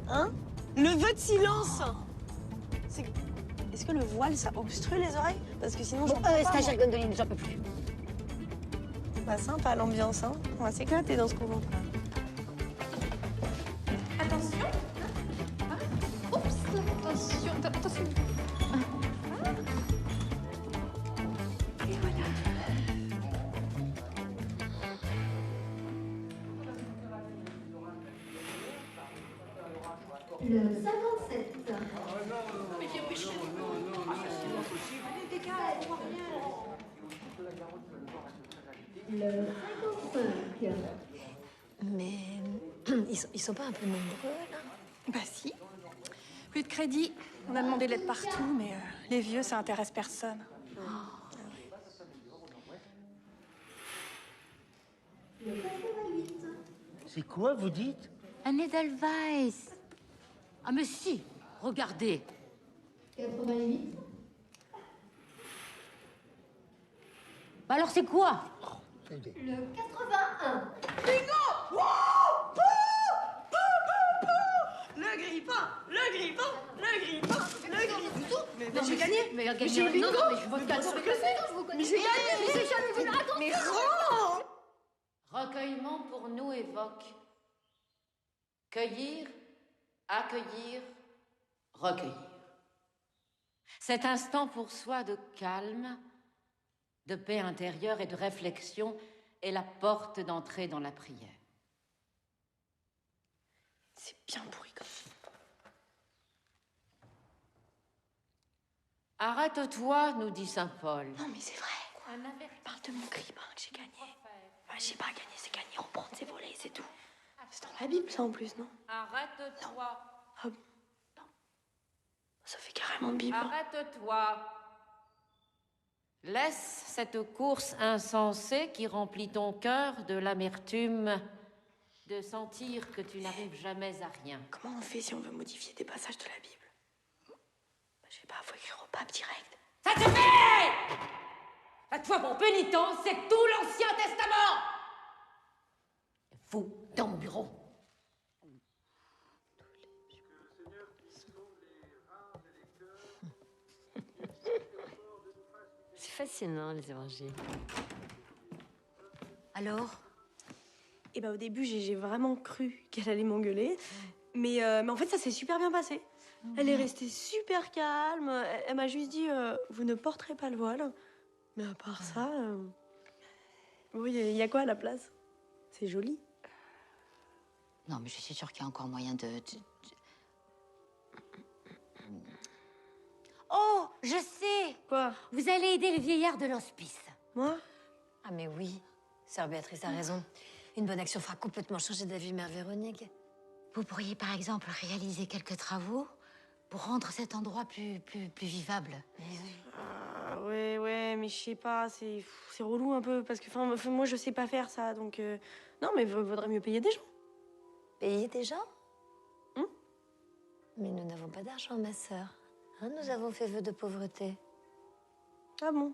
Hein? Le vœu de silence. Est-ce que le voile, ça obstrue les oreilles? Parce que sinon, j'en peux pas. Stagiaire Gwendoline, j'en peux plus. Bah, sympa l'ambiance, hein. On va s'éclater dans ce couvent. Attention. Oups, attention, attention. Et voilà. Le 57. Le 55. Mais ils sont pas un peu nombreux, là? Bah si. Plus de crédit. On a demandé l'aide partout, mais les vieux, ça intéresse personne. Le 88. C'est quoi, vous dites? Un Edelweiss. Ah, mais si, regardez. 88. Bah alors c'est quoi? Le 81. Le grippin! Le grippin! Le grippin! Le grippin! Mais j'ai gagné! Mais Mais j'ai bingo! non, mais je veux Bien sûr que c'est! Mais j'ai gagné! Mais rends! Recueillement pour nous évoque cueillir, accueillir, recueillir. Cet instant pour soi de calme, de paix intérieure et de réflexion est la porte d'entrée dans la prière. C'est bien pourri comme ça. Arrête-toi, nous dit saint Paul. Non, mais c'est vrai. Parle de mon grippin que j'ai gagné. Bah, j'ai pas gagné, c'est gagné. On prend ses volets, c'est tout. C'est dans la Bible, ça, en plus, non? Arrête-toi. Ah bon? Non. Ça fait carrément Bible. Arrête-toi. Laisse cette course insensée qui remplit ton cœur de l'amertume de sentir que tu n'arrives jamais à rien. Comment on fait si on veut modifier des passages de la Bible? Bah, je sais pas, faut écrire au pape direct. Ça suffit! À toi, mon pénitent, c'est tout l'Ancien Testament! Vous, dans mon bureau. C'est fascinant, les évangiles. Alors? Et bah, au début, j'ai vraiment cru qu'elle allait m'engueuler. Mais en fait, ça s'est super bien passé. Elle est restée super calme. Elle m'a juste dit vous ne porterez pas le voile. Mais à part ça, oui, il y a quoi à la place? C'est joli. Non, mais je suis sûre qu'il y a encore moyen de... Oh, je sais! Quoi? Vous allez aider les vieillards de l'hospice. Moi? Ah, mais oui, sœur Béatrice a raison. Une bonne action fera complètement changer d'avis mère Véronique. Vous pourriez, par exemple, réaliser quelques travaux pour rendre cet endroit plus vivable. Ah, ouais, mais je sais pas, c'est relou un peu. Parce que moi, je sais pas faire ça. Donc, non, mais vaudrait mieux payer des gens. Payer des gens? Mais nous n'avons pas d'argent, ma sœur. Hein, nous avons fait vœu de pauvreté. Ah bon?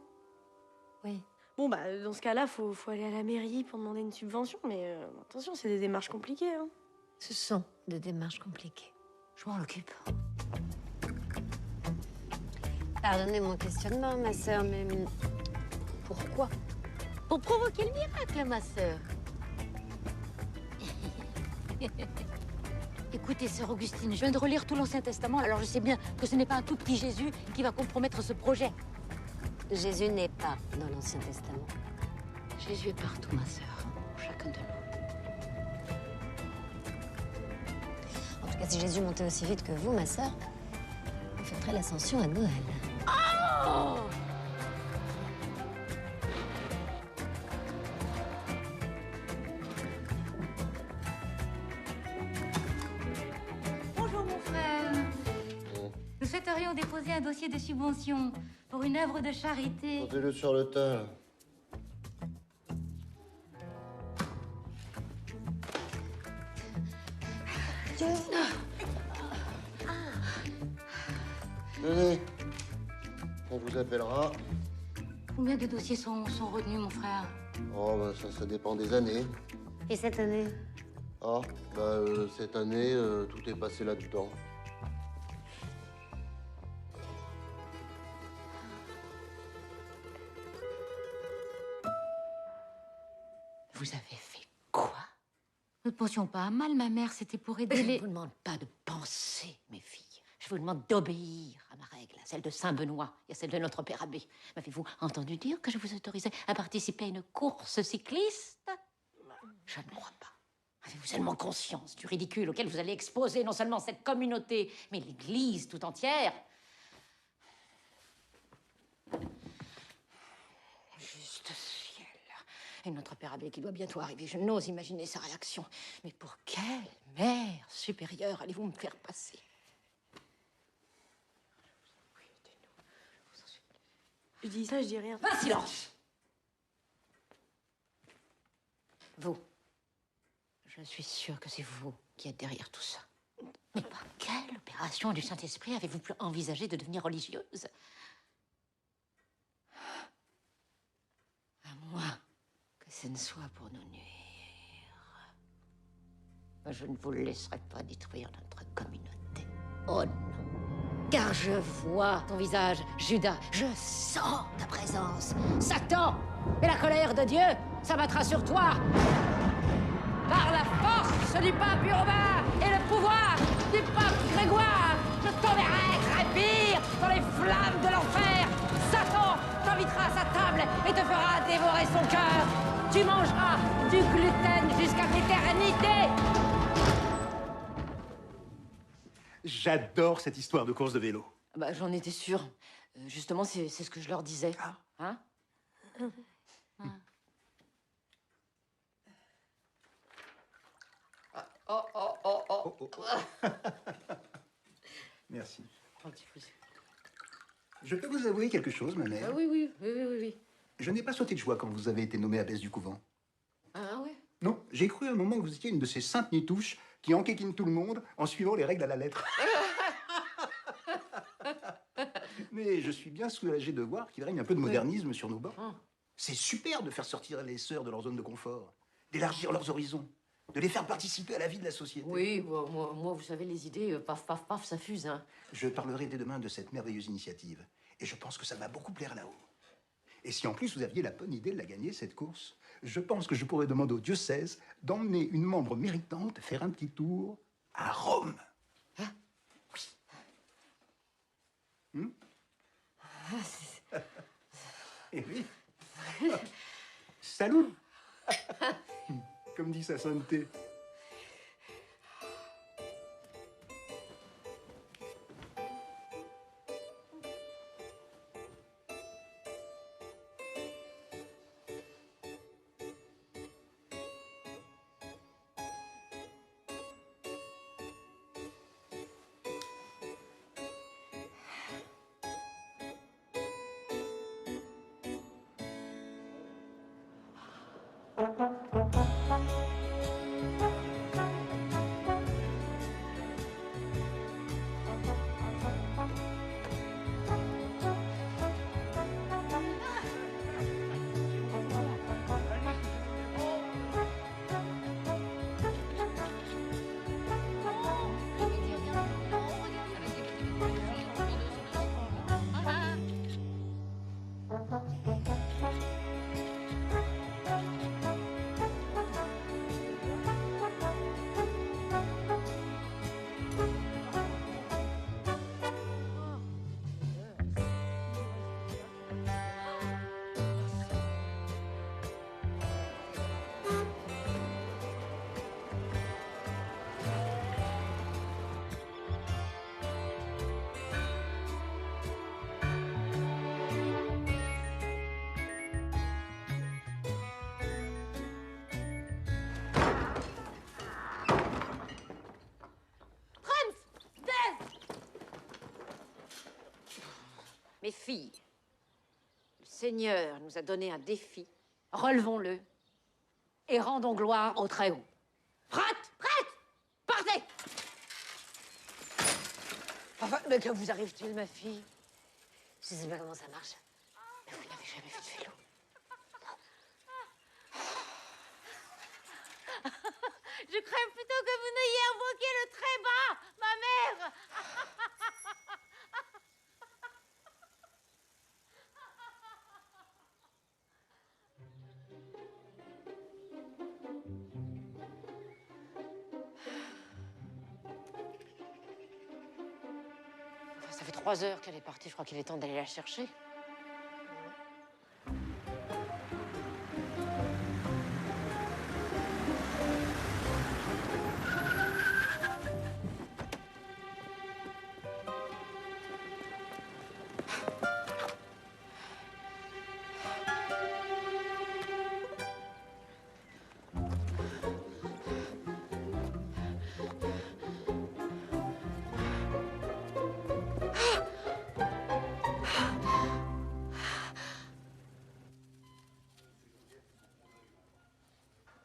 Oui. Bon, bah, dans ce cas-là, faut aller à la mairie pour demander une subvention. Mais attention, c'est des démarches compliquées, hein. Ce sont des démarches compliquées. Je m'en occupe. Pardonnez mon questionnement, ma sœur, mais pourquoi? Pour provoquer le miracle, ma sœur. Écoutez, sœur Augustine, je viens de relire tout l'Ancien Testament, alors je sais bien que ce n'est pas un tout petit Jésus qui va compromettre ce projet. Jésus n'est pas dans l'Ancien Testament. Jésus est partout, ma sœur, pour chacun de nous. En tout cas, si Jésus montait aussi vite que vous, ma sœur, on fêterait l'Ascension à Noël. Oh! Bonjour mon frère. Nous souhaiterions déposer un dossier de subvention pour une œuvre de charité. Montez-le sur le tas, là. Tenez, on vous appellera. Combien de dossiers sont retenus, mon frère? Oh, ben ça dépend des années. Et cette année? Ah, cette année, tout est passé là-dedans. Vous avez fait quoi? Nous ne pensions pas à mal, ma mère. C'était pour aider Je ne les... vous demande pas de penser, mes filles. Je vous demande d'obéir à ma règle, celle de Saint-Benoît et à celle de notre père abbé. M'avez-vous entendu dire que je vous autorisais à participer à une course cycliste? Je ne crois pas. Avez-vous seulement conscience du ridicule auquel vous allez exposer non seulement cette communauté, mais l'Église tout entière? Juste ciel. Et notre père abbé qui doit bientôt arriver, je n'ose imaginer sa réaction. Mais pour quelle mère supérieure allez-vous me faire passer? Je dis ça, je dis rien. Un silence! Vous. Je suis sûre que c'est vous qui êtes derrière tout ça. Mais par quelle opération du Saint-Esprit avez-vous pu envisager de devenir religieuse? À moins que ce ne soit pour nous nuire. Je ne vous laisserai pas détruire notre communauté. Oh non. Car je vois ton visage, Judas. Je sens ta présence. Satan! Et la colère de Dieu s'abattra sur toi. Par la force du pape Urbain et le pouvoir du pape Grégoire, je t'enverrai crépir dans les flammes de l'enfer. Satan t'invitera à sa table et te fera dévorer son cœur. Tu mangeras du gluten jusqu'à l'éternité. J'adore cette histoire de course de vélo. Bah, j'en étais sûre. Justement, c'est ce que je leur disais. Ah. Hein? Merci. Un petit peu. Je peux vous avouer quelque chose, ma mère. Ah oui. Je n'ai pas sauté de joie quand vous avez été nommée abbesse du couvent. Ah ouais? Non, j'ai cru à un moment que vous étiez une de ces saintes nitouches qui enquiquinent tout le monde en suivant les règles à la lettre. Mais je suis bien soulagé de voir qu'il règne un peu de modernisme sur nos bords. C'est super de faire sortir les sœurs de leur zone de confort, d'élargir leurs horizons, de les faire participer à la vie de la société. Oui, moi, vous savez, les idées, paf, paf, paf, ça fuse, hein. Je parlerai dès demain de cette merveilleuse initiative. Et je pense que ça va beaucoup plaire là-haut. Et si en plus vous aviez la bonne idée de la gagner, cette course, je pense que je pourrais demander au diocèse d'emmener une membre méritante faire un petit tour à Rome. Hein? Oui. Eh oui. Salut. Comme dit sa sainteté. Mes filles, le Seigneur nous a donné un défi. Relevons-le et rendons gloire au Très-Haut. Prête? Partez! Enfin, mais que vous arrive-t-il, ma fille? Je sais pas comment ça marche. Mais vous n'avez jamais fait de vélo. Je crains plutôt que vous n'ayez invoqué le très bas, ma mère. Enfin, ça fait 3 heures qu'elle est partie. Je crois qu'il est temps d'aller la chercher.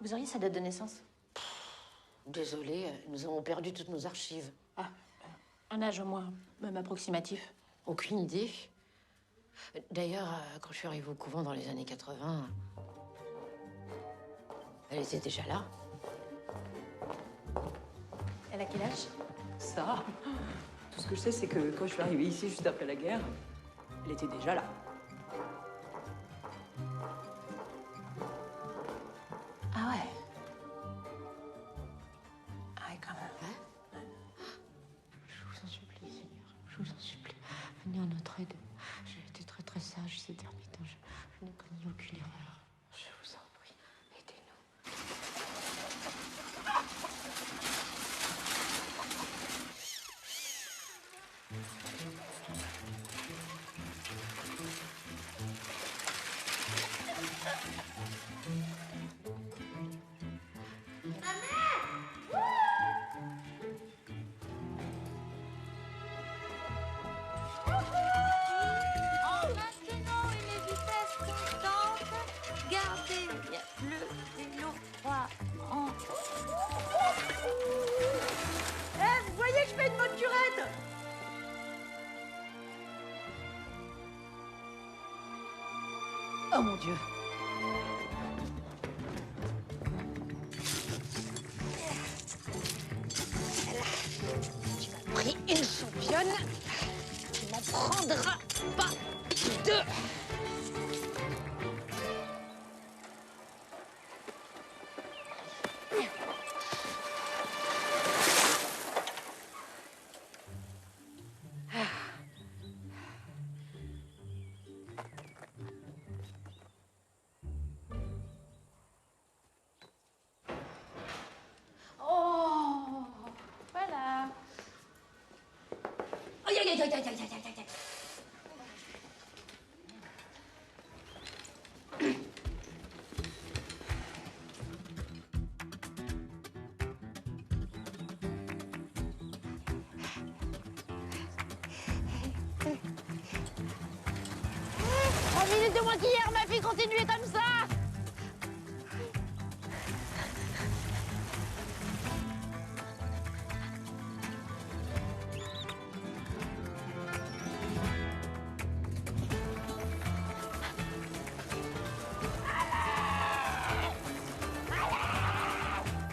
Vous auriez sa date de naissance? Désolée, nous avons perdu toutes nos archives. Ah, un âge au moins, même approximatif. Aucune idée. D'ailleurs, quand je suis arrivée au couvent dans les années 80, elle était déjà là. Elle a quel âge? Ça, tout ce que je sais, c'est que quand je suis arrivée ici juste après la guerre, elle était déjà là. Ah ouais. Ah ouais, quand même. Je vous en supplie, Seigneur, je vous en supplie. Venez en notre aide. J'ai été très très sage ces derniers temps. Je n'ai commis aucune erreur. Je vous en prie, aidez-nous. En maintenant une vitesse constante, gardez bien le vélo droit en... Eh, vous voyez que je fais une bonne curette? Oh mon Dieu. Tu m'as pris une championne. Tu m'en prendras pas deux. Oh, voilà. Aïe, aïe, aïe, aïe, aïe, aïe, aïe, aïe, aïe. Minutes de moins qu'hier, ma fille, continuez comme ça.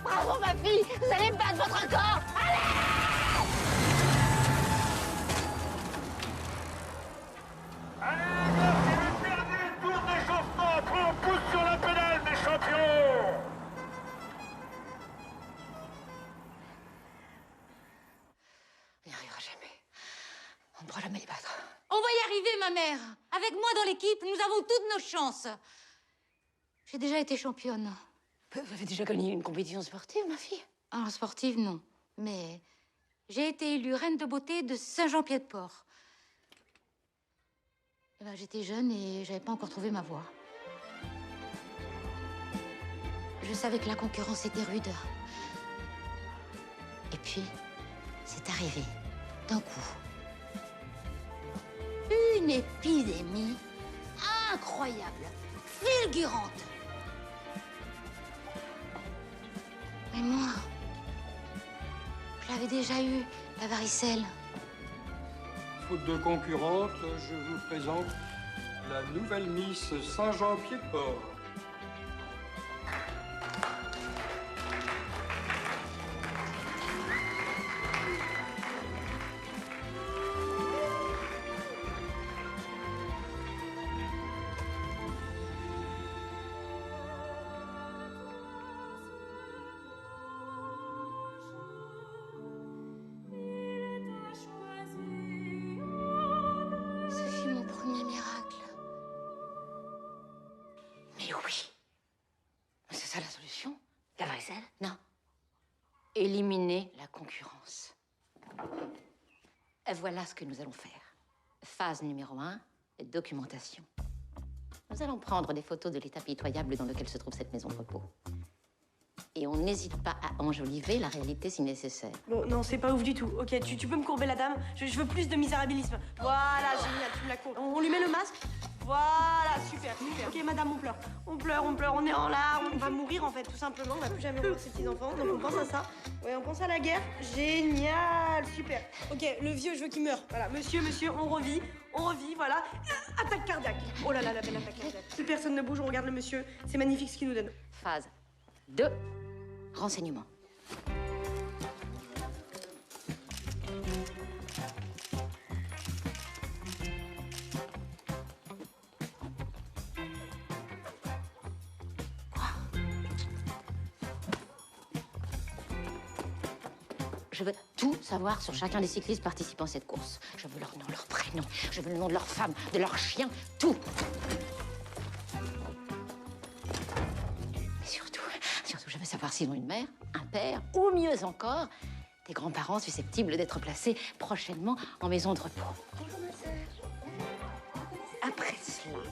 Bravo, ma fille, vous allez me battre votre record. On n'y arrivera jamais. On pourra jamais les battre. On va y arriver, ma mère. Avec moi dans l'équipe, nous avons toutes nos chances. J'ai déjà été championne. Vous avez déjà gagné une compétition sportive, ma fille? Alors, sportive, non. Mais j'ai été élue reine de beauté de Saint-Jean-Pied-de-Port. Eh ben, j'étais jeune et j'avais pas encore trouvé ma voie. Je savais que la concurrence était rude. Et puis, c'est arrivé, d'un coup. Une épidémie incroyable, fulgurante. Mais moi, je l'avais déjà eu, la varicelle. Faute de concurrente, je vous présente la nouvelle Miss Saint-Jean-Pied-de-Port. éliminer la concurrence. Et voilà ce que nous allons faire. Phase numéro 1, documentation. Nous allons prendre des photos de l'état pitoyable dans lequel se trouve cette maison de repos. Et on n'hésite pas à enjoliver la réalité si nécessaire. Bon, non, c'est pas ouf du tout. Ok, tu peux me courber la dame. Je veux plus de misérabilisme. Voilà, génial, tu me la courbes. On lui met le masque. Voilà, super, super. Ok, madame, on pleure. On pleure, on est en larmes. On va mourir, en fait, tout simplement. On va plus jamais revoir ses petits-enfants. Donc on pense à ça. Ouais, on pense à la guerre. Génial, super. Ok, le vieux, je veux qu'il meure. Voilà, monsieur, on revit, voilà. Attaque cardiaque. Oh là là, la belle attaque cardiaque. Plus personne ne bouge, on regarde le monsieur. C'est magnifique ce qu'il nous donne. Phase 2, renseignement. Je veux tout savoir sur chacun des cyclistes participant à cette course. Je veux leur nom, leur prénom, je veux le nom de leur femme, de leur chien, tout. Mais surtout, je veux savoir s'ils ont une mère, un père, ou mieux encore, des grands-parents susceptibles d'être placés prochainement en maison de repos. Bonjour, ma sœur. Après cela,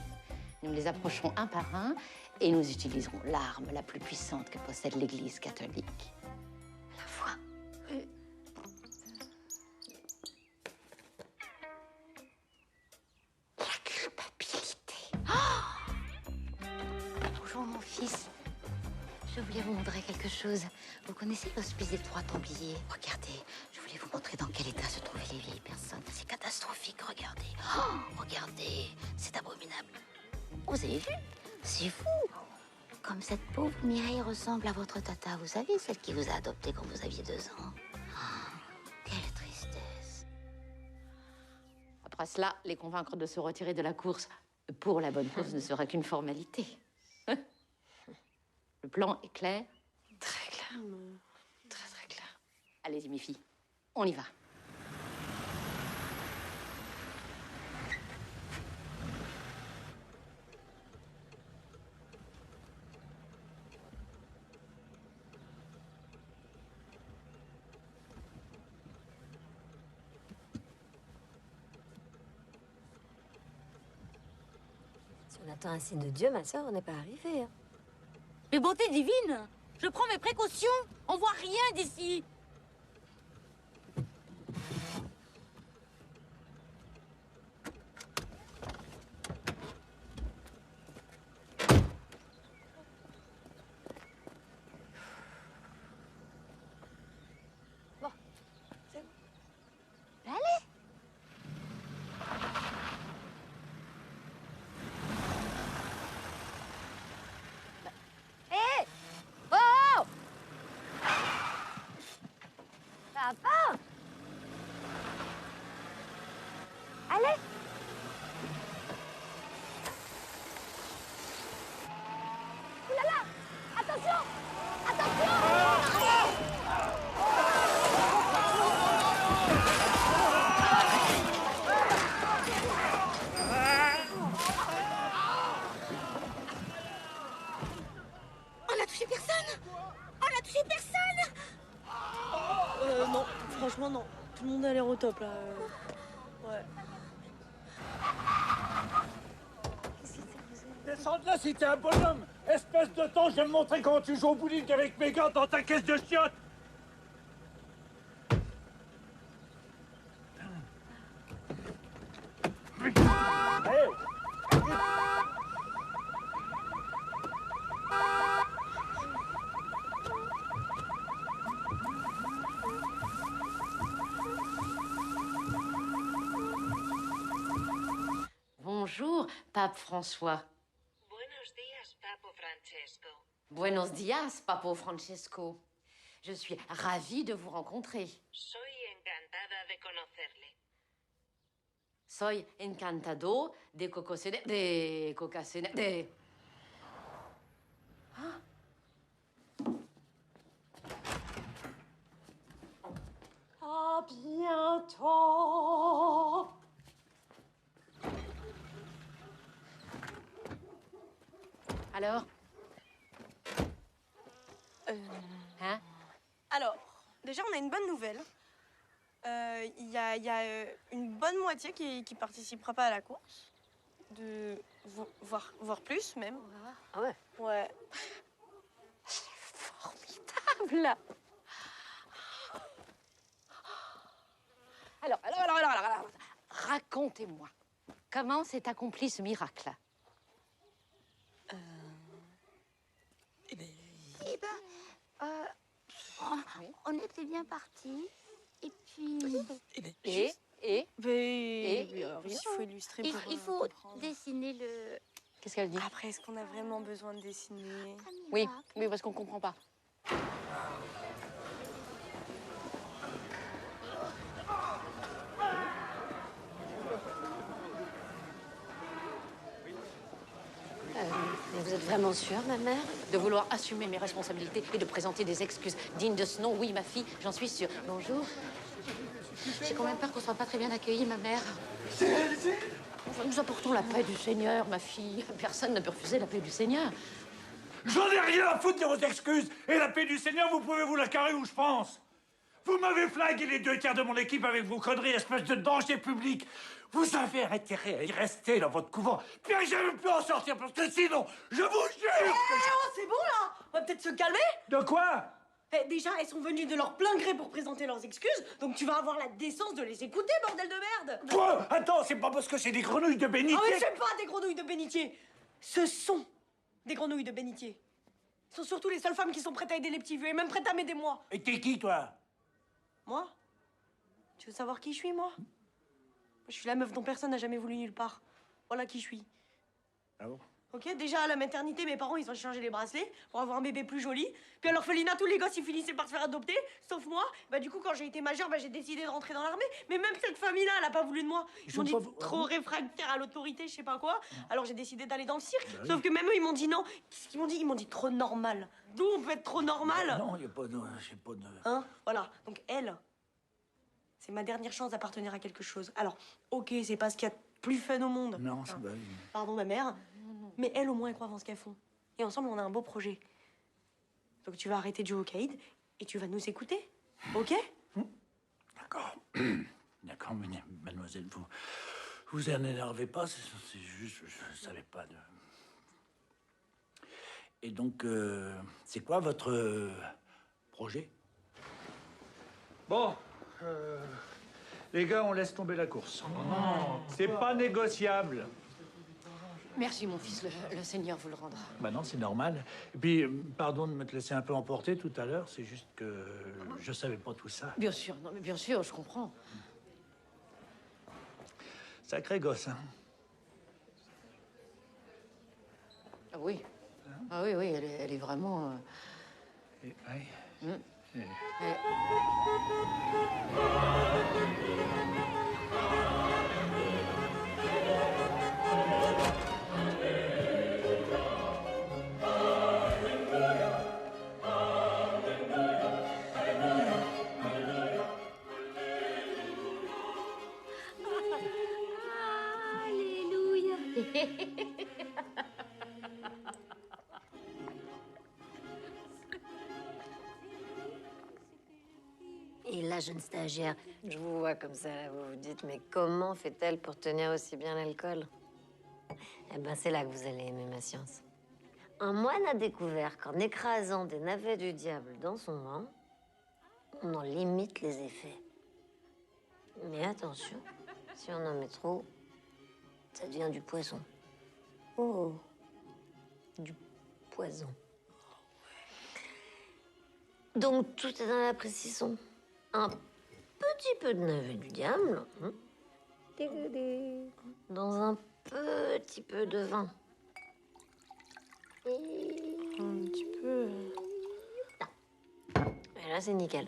nous les approcherons un par un et nous utiliserons l'arme la plus puissante que possède l'Église catholique. La foi. La culpabilité. Oh! Bonjour, mon fils. Je voulais vous montrer quelque chose. Vous connaissez l'hospice des Trois Templiers? Regardez, je voulais vous montrer dans quel état se trouvaient les vieilles personnes. C'est catastrophique, regardez. Oh, regardez, c'est abominable. Vous avez vu? C'est fou. Comme cette pauvre Mireille ressemble à votre tata, vous savez, celle qui vous a adopté quand vous aviez 2 ans. Oh, quelle tristesse. Après cela, les convaincre de se retirer de la course pour la bonne cause ne sera qu'une formalité. Le plan est clair? Très clair, très très clair. Allez-y, mes filles, on y va. Si on attend un signe de Dieu, ma sœur, on n'est pas arrivé. Hein. Mais bonté divine, je prends mes précautions. On voit rien d'ici. Bon, c'est bon. Allez. Hé! Oh! Ça va pas? Allez! Ouh là là! Attention! Attention! On a touché personne! On a touché personne! Non, franchement, non. Tout le monde a l'air au top, là. Ouais. Descends de là si t'es un bonhomme! Espèce de temps, je vais me montrer comment tu joues au bowling avec mes gants dans ta caisse de chiottes! Hey! Bonjour, Pape François. Buenos días, Papo Francesco. Buenos días, Papo Francesco. Je suis ravie de vous rencontrer. Soy encantada de conocerle. Soy encantado de cocosene... de cocasene... de... Ah. À bientôt. Alors? Hein? Alors, déjà, on a une bonne nouvelle. Il y a une bonne moitié qui participera pas à la course. Voire plus, même. Ah ouais? Ouais. Formidable. Alors, racontez-moi, comment s'est accompli ce miracle? On était bien partis. Et puis... Il faut illustrer pour Il faut comprendre. dessiner le... Qu'est-ce qu'elle dit? Après, est-ce qu'on a vraiment besoin de dessiner? Oui, parce qu'on comprend pas. Mais vous êtes vraiment sûre, ma mère? De vouloir assumer mes responsabilités et de présenter des excuses dignes de ce nom, oui, ma fille, j'en suis sûre. Bonjour. J'ai quand même peur qu'on soit pas très bien accueillis, ma mère. Enfin, nous apportons la paix du Seigneur, ma fille. Personne ne peut refuser la paix du Seigneur. J'en ai rien à foutre de vos excuses. Et la paix du Seigneur, vous pouvez vous la carrer où je pense. Vous m'avez flingué les 2 tiers de mon équipe avec vos conneries, espèce de danger public. Vous avez intérêt à y rester dans votre couvent. Puis jamais plus en sortir, parce que sinon, je vous jure Oh, c'est bon, là! On va peut-être se calmer? De quoi? Déjà, elles sont venues de leur plein gré pour présenter leurs excuses, donc tu vas avoir la décence de les écouter, bordel de merde! Quoi? Attends, c'est pas parce que c'est des grenouilles de bénitier. Ah mais c'est pas des grenouilles de bénitier! Ce sont des grenouilles de bénitier. Ce sont surtout les seules femmes qui sont prêtes à aider les petits vieux, et même prêtes à m'aider moi. Et t'es qui, toi? Moi? Tu veux savoir qui je suis, moi? Je suis la meuf dont personne n'a jamais voulu nulle part. Voilà qui je suis. Ah bon? Ok, déjà à la maternité, mes parents, ils ont changé les bracelets pour avoir un bébé plus joli. Puis à l'orphelinat, tous les gosses, ils finissaient par se faire adopter, sauf moi. Bah du coup, quand j'ai été majeure, bah, j'ai décidé de rentrer dans l'armée. Mais même cette famille-là, elle a pas voulu de moi. Ils m'ont dit trop réfractaire à l'autorité, je sais pas quoi. Alors j'ai décidé d'aller dans le cirque. Bah oui. Sauf que même eux, ils m'ont dit non. Qu'est-ce qu'ils m'ont dit? Ils m'ont dit trop normal. D'où on peut être trop normal? Non, y a pas de... j'ai pas de... Hein? Voilà. Donc elle, c'est ma dernière chance d'appartenir à quelque chose. Alors, ok, c'est pas ce qu'il y a de plus fun au monde. Non, c'est... Pardon, ma mère. Mais elles, au moins, elles croient en ce qu'elles font. Et ensemble, on a un beau projet. Donc tu vas arrêter de jouer au caïd et tu vas nous écouter. Ok? D'accord. D'accord, mademoiselle, vous en énervez pas, c'est juste, je savais pas de... Et donc, c'est quoi votre projet? Bon, les gars, on laisse tomber la course. C'est pas négociable. Merci, mon fils, le Seigneur vous le rendra. Bah non, c'est normal. Et puis, pardon de me te laisser un peu emporter tout à l'heure, c'est juste que je savais pas tout ça. Bien sûr, non, mais bien sûr, je comprends. Sacré gosse, hein. Ah oui. Ah oui, elle est vraiment... Et, ouais. Alléluia. Et la jeune stagiaire, je vous vois comme ça, là, vous vous dites, mais comment fait-elle pour tenir aussi bien l'alcool? Eh ben, c'est là que vous allez aimer ma science. Un moine a découvert qu'en écrasant des navets du diable dans son vin, on en limite les effets. Mais attention, si on en met trop, ça devient du poison. Oh, du poison. Donc, tout est dans la précision. Un petit peu de navet du diable, dans un petit peu de vin. Un petit peu... Et là, c'est nickel.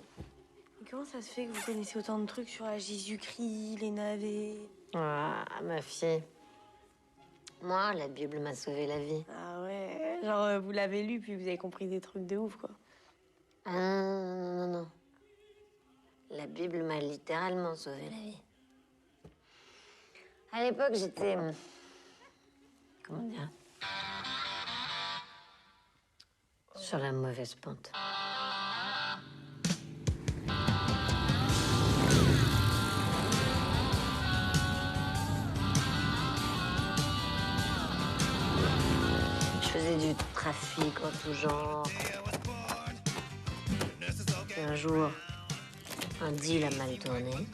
Mais comment ça se fait que vous connaissez autant de trucs sur la Jésus-Christ, les navets? Ah, ma fille. Moi, la Bible m'a sauvé la vie. Ah ouais, genre vous l'avez lu puis vous avez compris des trucs de ouf, quoi. Ah non, non, non. La Bible m'a littéralement sauvé la vie. À l'époque, j'étais... Comment dire? Sur la mauvaise pente. de trafic en tout genre. Puis un jour, un deal a mal tourné.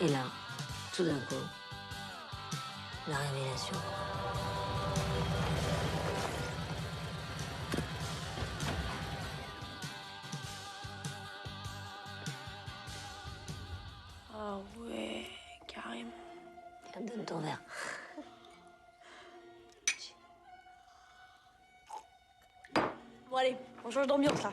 Et là, tout d'un coup, la révélation. Ah ouais, carrément. Tiens, donne ton verre. Bon allez, on change d'ambiance là.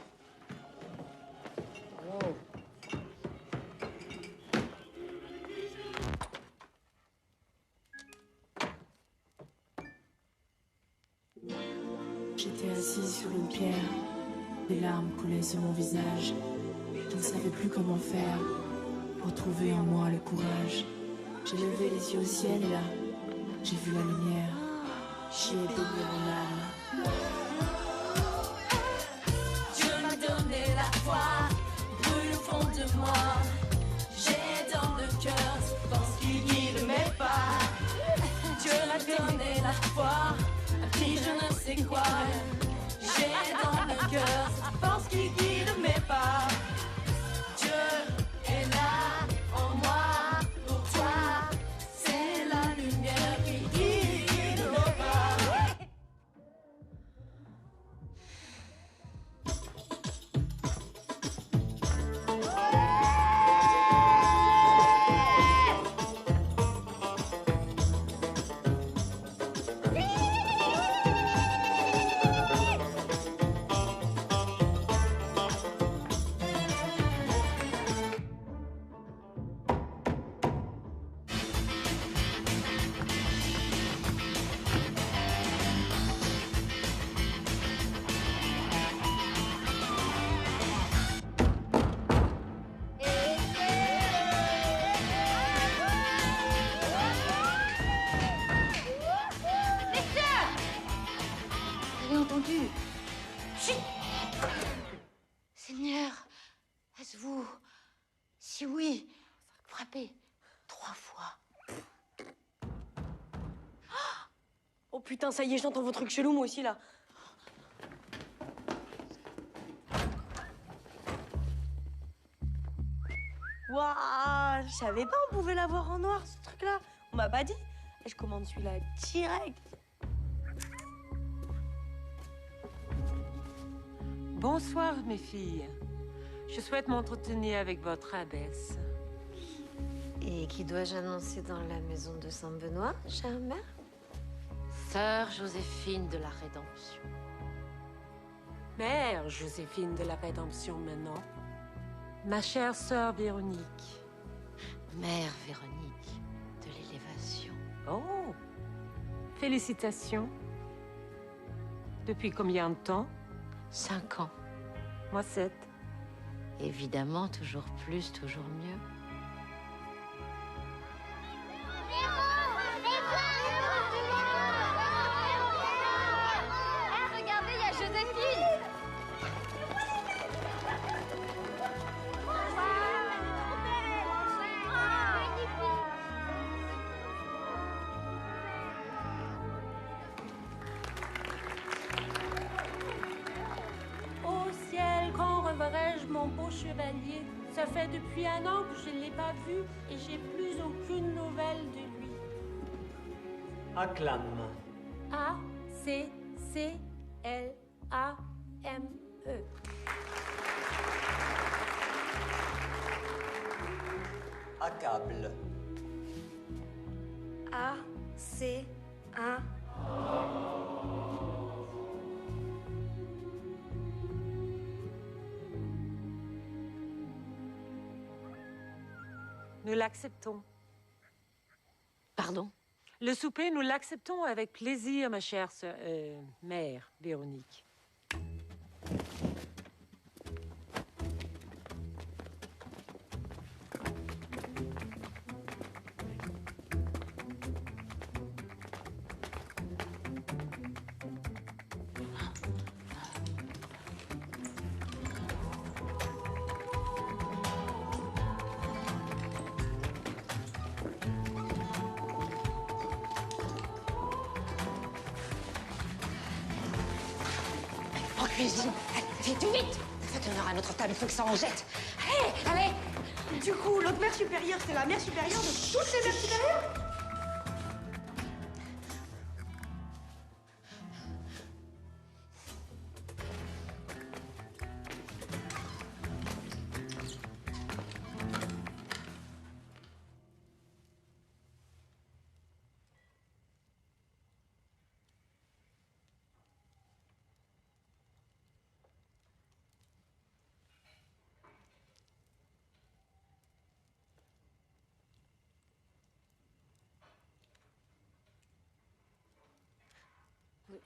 J'étais assise sur une pierre, des larmes coulaient sur mon visage. Je ne savais plus comment faire pour trouver en moi le courage. J'ai levé les yeux au ciel et là, j'ai vu la lumière. J'y ai baigné mon âme. Dieu m'a donné la foi, brûle au fond de moi. J'ai dans le cœur force qui guide mes pas. Dieu m'a donné la foi, un petit je ne sais quoi. J'ai dans le cœur force qui guide mes pas. Dieu est là en moi pour toi. C'est la lumière qui guide mes pas. Vous avez entendu? Chut! Seigneur, est-ce vous? Si oui, frappez 3 fois. Oh putain, ça y est, j'entends vos trucs chelous moi aussi là. Waouh, je savais pas on pouvait l'avoir en noir ce truc là. On m'a pas dit. Je commande celui-là direct. Bonsoir, mes filles. Je souhaite m'entretenir avec votre abbesse. Et qui dois-je annoncer dans la maison de Saint-Benoît, chère mère? Sœur Joséphine de la Rédemption. Mère Joséphine de la Rédemption maintenant. Ma chère sœur Véronique. Mère Véronique de l'Élévation. Oh! Félicitations. Depuis combien de temps? 5 ans. Moi, 7. Évidemment, toujours plus, toujours mieux. Regardez, il y a Joséphine. Au ciel, quand reverrai-je mon beau chevalier? Ça fait depuis 1 an que je ne l'ai pas vu et j'ai plus aucune nouvelle de lui. Acclame. A-C-C-L-A-M-E. Accable. A-C-A. Nous l'acceptons. Pardon? Le souper, nous l'acceptons avec plaisir, ma chère mère Véronique. cuisine. Allez, vite, vite. Ça donnera à notre table, il faut que ça en jette. Allez, allez. Du coup, l'autre mère supérieure, c'est la mère supérieure de toutes les mères supérieures?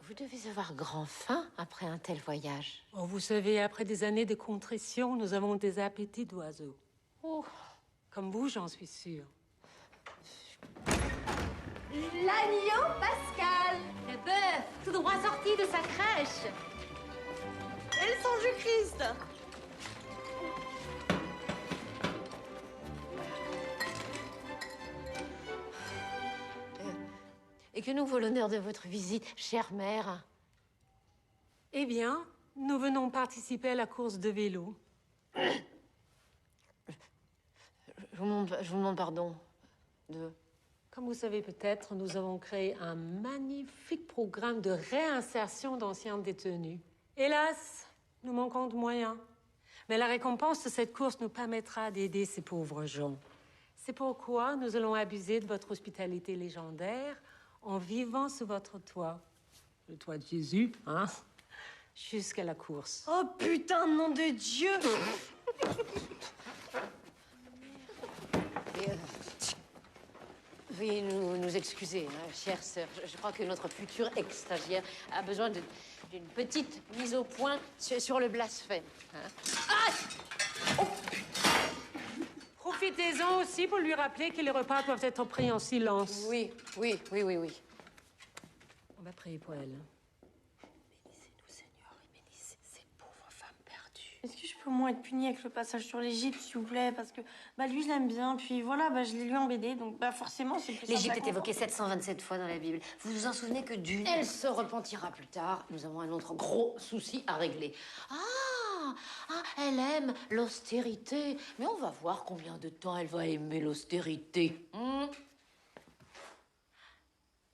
Vous devez avoir grand faim après un tel voyage. Oh, vous savez, après des années de contrition, nous avons des appétits d'oiseaux. Oh, comme vous, j'en suis sûre. L'agneau Pascal, le bœuf, tout droit sorti de sa crèche. Et le sang du Christ. Et que nous vaut l'honneur de votre visite, chère mère? Eh bien, nous venons participer à la course de vélo. Je vous demande pardon. Comme vous savez peut-être, nous avons créé un magnifique programme de réinsertion d'anciens détenus. Hélas, nous manquons de moyens. Mais la récompense de cette course nous permettra d'aider ces pauvres gens. C'est pourquoi nous allons abuser de votre hospitalité légendaire en vivant sous votre toit. Le toit de Jésus, hein? Jusqu'à la course. Oh putain, nom de Dieu! Veuillez nous excuser, hein, chère sœur. Je crois que notre futur ex-stagiaire a besoin d'une petite mise au point sur le blasphème. Hein. Profitez-en aussi pour lui rappeler que les repas doivent être pris en silence. Oui. On va prier pour elle. Bénissez-nous, Seigneur, et bénissez ces pauvres femmes perdues. Est-ce que je peux au moins être punie avec le passage sur l'Égypte, s'il vous plaît? Parce que, lui, je l'aime bien, puis voilà, je l'ai lu en BD, donc, forcément, c'est plus L'Égypte simple est évoquée 727 fois dans la Bible. Vous vous en souvenez que d'une? Elle se repentira plus tard. Nous avons un autre gros souci à régler. Elle aime l'austérité. Mais on va voir combien de temps elle va aimer l'austérité.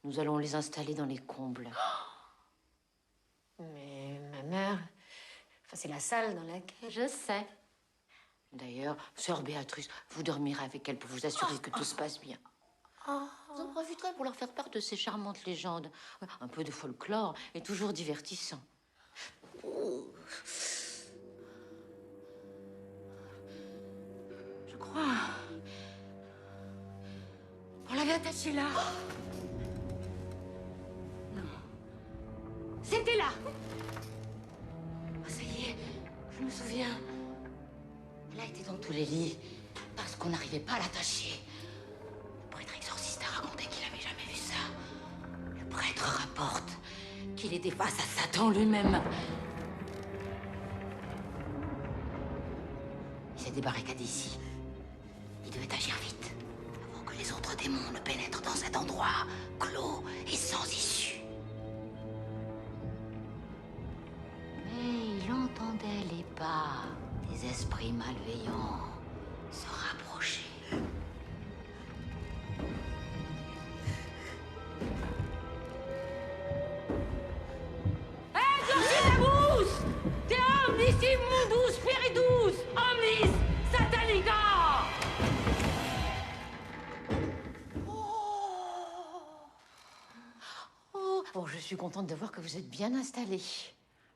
Nous allons les installer dans les combles. Mais ma mère... Enfin, c'est la salle dans laquelle... Je sais. D'ailleurs, sœur Béatrice, vous dormirez avec elle pour vous assurer que tout se passe bien. Vous en profiterez pour leur faire part de ces charmantes légendes. Un peu de folklore est toujours divertissant. Je crois... On l'avait attachée là. Non. C'était là. Ça y est, je me souviens. Elle a été dans tous les lits parce qu'on n'arrivait pas à l'attacher. Le prêtre exorciste a raconté qu'il n'avait jamais vu ça. Le prêtre rapporte qu'il était face à Satan lui-même. Il s'est débarricadé ici. Il devait agir vite avant que les autres démons ne pénètrent dans cet endroit clos et sans issue. Mais il entendait les pas des esprits malveillants se rapprocher. Exorcismus! Te omnis immundus spiritus, omnis satanica! Oh, je suis contente de voir que vous êtes bien installés.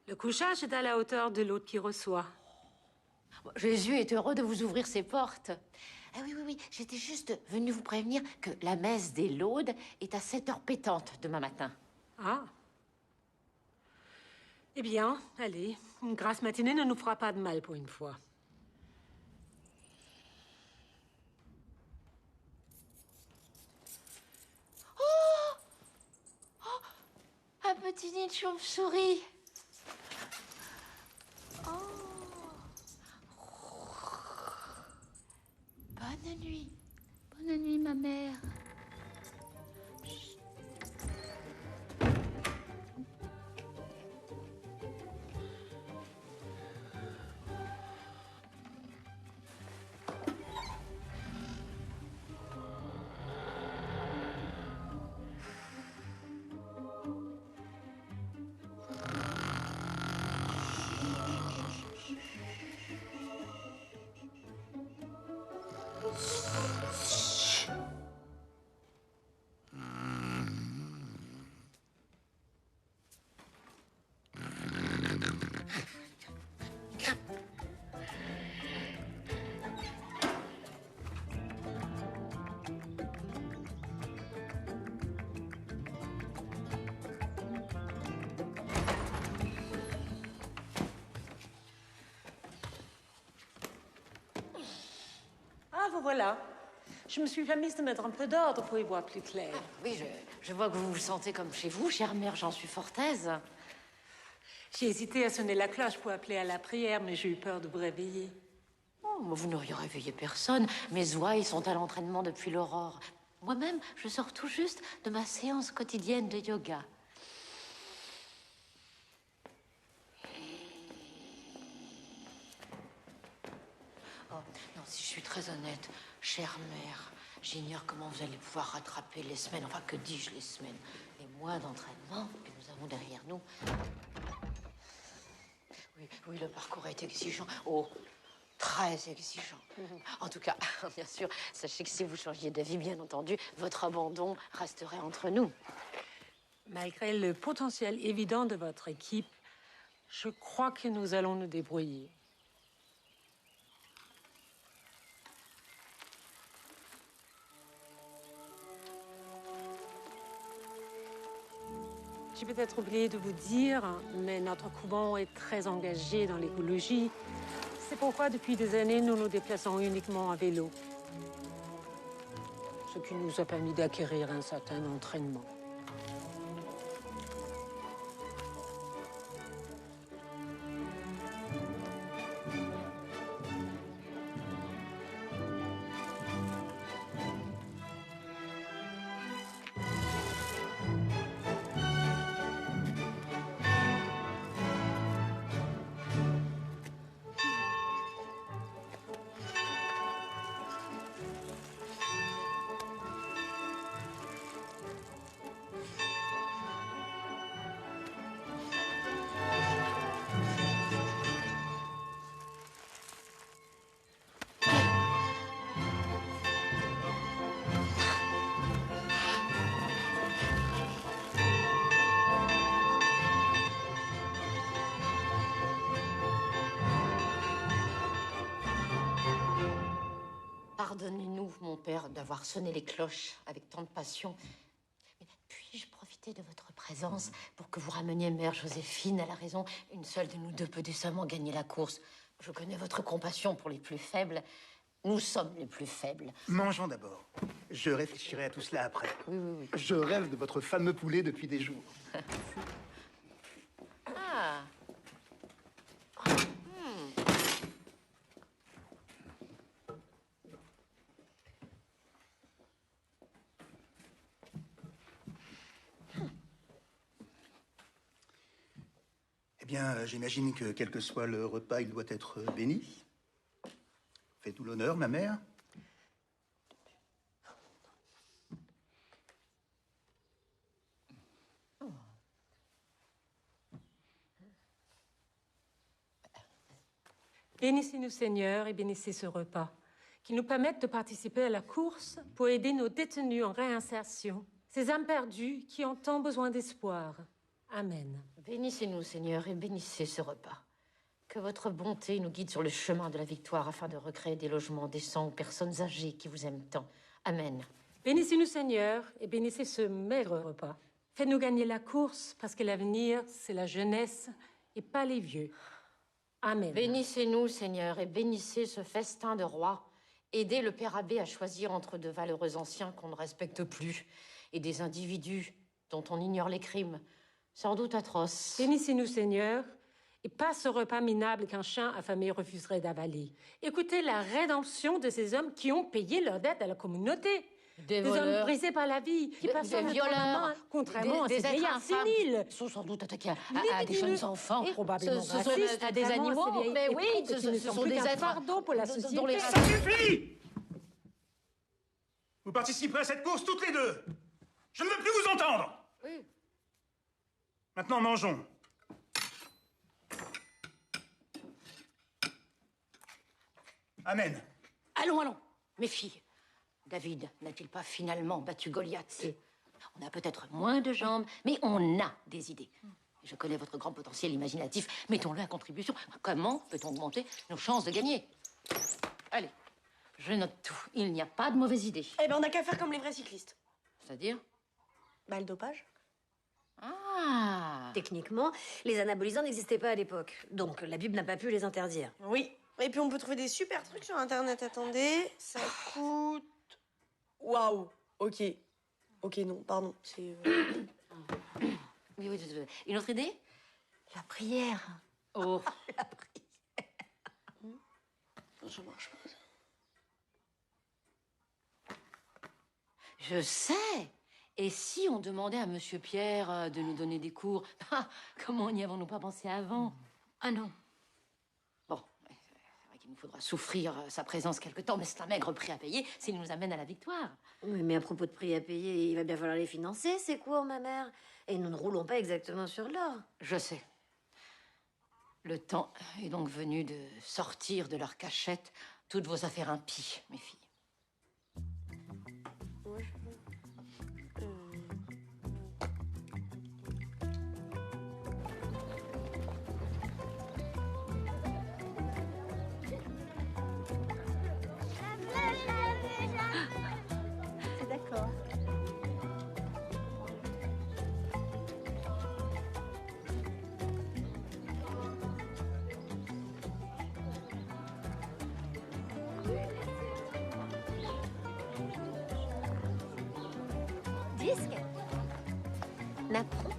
Le couchage est à la hauteur de l'hôte qui reçoit. Jésus est heureux de vous ouvrir ses portes. Ah oui, j'étais juste venue vous prévenir que la messe des laudes est à 7h pétantes demain matin. Ah. Eh bien, allez, une grasse matinée ne nous fera pas de mal pour une fois. Un petit nid de chauve-souris. Bonne nuit. Bonne nuit, ma mère. vous voilà. Je me suis permise de mettre un peu d'ordre pour y voir plus clair. Oui, je vois que vous vous sentez comme chez vous, chère mère, j'en suis fort aise. J'ai hésité à sonner la cloche pour appeler à la prière, mais j'ai eu peur de vous réveiller. Oh, mais vous n'auriez réveillé personne. Mes ouailles sont à l'entraînement depuis l'aurore. Moi-même, je sors tout juste de ma séance quotidienne de yoga. Oh, non, si je suis très honnête, chère mère, j'ignore comment vous allez pouvoir rattraper les semaines, enfin, que dis-je, les semaines, les mois d'entraînement que nous avons derrière nous. Oui, le parcours est exigeant. Oh, très exigeant. En tout cas, bien sûr, sachez que si vous changiez d'avis, bien entendu, votre abandon resterait entre nous. Malgré le potentiel évident de votre équipe, je crois que nous allons nous débrouiller. J'ai peut-être oublié de vous dire, mais notre couvent est très engagé dans l'écologie. C'est pourquoi, depuis des années, nous nous déplaçons uniquement à vélo. Ce qui nous a permis d'acquérir un certain entraînement. Pardonnez-nous, mon père, d'avoir sonné les cloches avec tant de passion. Mais puis-je profiter de votre présence pour que vous rameniez mère Joséphine à la raison? Une seule de nous deux peut décemment gagner la course. Je connais votre compassion pour les plus faibles. Nous sommes les plus faibles. Mangeons d'abord. Je réfléchirai à tout cela après. Oui. Je rêve de votre fameux poulet depuis des jours. Ah. Eh bien, j'imagine que quel que soit le repas, il doit être béni. Faites-nous l'honneur, ma mère. Bénissez-nous, Seigneur, et bénissez ce repas, qui nous permette de participer à la course pour aider nos détenus en réinsertion, ces âmes perdues qui ont tant besoin d'espoir. Amen. Bénissez-nous, Seigneur, et bénissez ce repas. Que votre bonté nous guide sur le chemin de la victoire afin de recréer des logements décents aux personnes âgées qui vous aiment tant. Amen. Bénissez-nous, Seigneur, et bénissez ce maigre repas. Faites-nous gagner la course, parce que l'avenir, c'est la jeunesse et pas les vieux. Amen. Bénissez-nous, Seigneur, et bénissez ce festin de roi. Aidez le Père Abbé à choisir entre de valeureux anciens qu'on ne respecte plus et des individus dont on ignore les crimes, sans doute atroces. Bénissez-nous, Seigneur, et pas ce repas minable qu'un chien affamé refuserait d'avaler. Écoutez la rédemption de ces hommes qui ont payé leur dette à la communauté. Des voleurs, hommes brisés par la vie, qui passent des violeurs, contrairement à ces êtres vieillards infâmes séniles. Sont sans doute attaqués à des jeunes enfants, probablement ce sont racistes, à des animaux, mais oui, ce sont des êtres fardeaux pour la société. dont les... Ça suffit! Vous participerez à cette course toutes les deux. Je ne veux plus vous entendre. Oui. Maintenant, mangeons. Amen. Allons, mes filles. David n'a-t-il pas finalement battu Goliath? On a peut-être moins de jambes, mais on a des idées. Je connais votre grand potentiel imaginatif. Mettons-le à contribution. Comment peut-on augmenter nos chances de gagner? Allez, je note tout. Il n'y a pas de mauvaise idée. Eh ben, on n'a qu'à faire comme les vrais cyclistes. C'est-à-dire? Bah, le dopage. Ah! Techniquement, les anabolisants n'existaient pas à l'époque. Donc, la Bible n'a pas pu les interdire. Oui, Et puis on peut trouver des super trucs sur Internet. Attendez, ça coûte... Waouh. Ok. Ok, non, pardon. C'est... Oui, oui, une autre idée? La prière. Oh. La prière. Ça marche pas, ça. Je sais. Et si on demandait à Monsieur Pierre de nous donner des cours? Ah, comment n'y avons-nous pas pensé avant? Ah non. Bon, c'est vrai qu'il nous faudra souffrir sa présence quelque temps, mais c'est un maigre prix à payer s'il nous amène à la victoire. Oui, mais à propos de prix à payer, il va bien falloir les financer, ces cours, ma mère. Et nous ne roulons pas exactement sur l'or. Je sais. Le temps est donc venu de sortir de leur cachette toutes vos affaires impies, mes filles. C'est d'accord. Disque. Napron.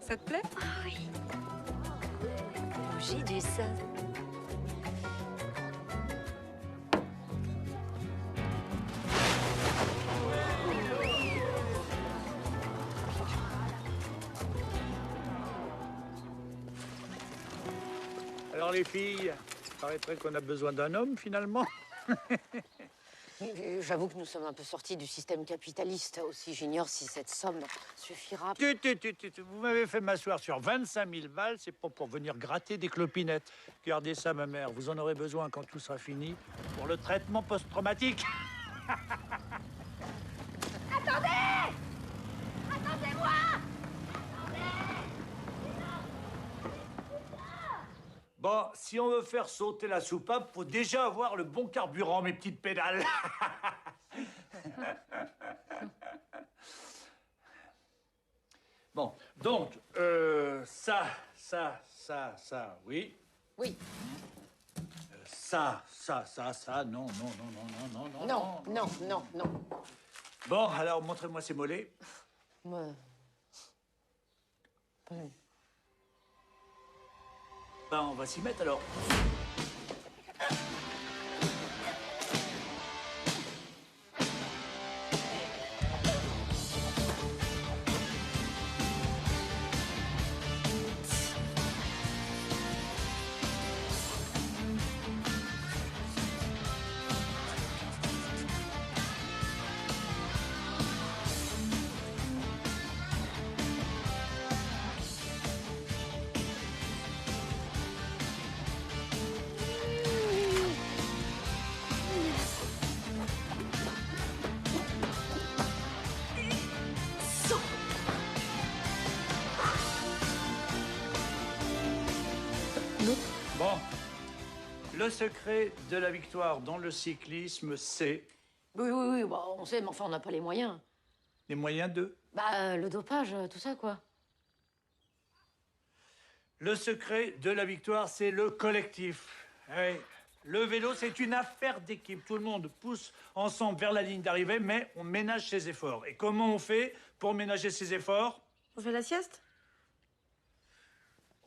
Ça te plaît? Oui. Bougie du sein. Alors les filles, il paraîtrait qu'on a besoin d'un homme finalement. J'avoue que nous sommes un peu sortis du système capitaliste. Aussi, j'ignore si cette somme suffira. Vous m'avez fait m'asseoir sur 25 000 balles, c'est pas pour venir gratter des clopinettes. Gardez ça, ma mère, vous en aurez besoin quand tout sera fini pour le traitement post-traumatique. Attendez! Attendez-moi! Bon, si on veut faire sauter la soupape, faut déjà avoir le bon carburant, mes petites pédales. Bon, donc, ça, oui. Oui. Ça, non. Non. Bon, alors, montrez-moi ces mollets. Ouais. Oui. Ben, on va s'y mettre, alors. Bon, le secret de la victoire dans le cyclisme, c'est... Oui, bah, on sait, mais enfin, on n'a pas les moyens. Les moyens de... Bah, le dopage, tout ça, quoi. Le secret de la victoire, c'est le collectif. Oui. Le vélo, c'est une affaire d'équipe. Tout le monde pousse ensemble vers la ligne d'arrivée, mais on ménage ses efforts. Et comment on fait pour ménager ses efforts? On fait la sieste?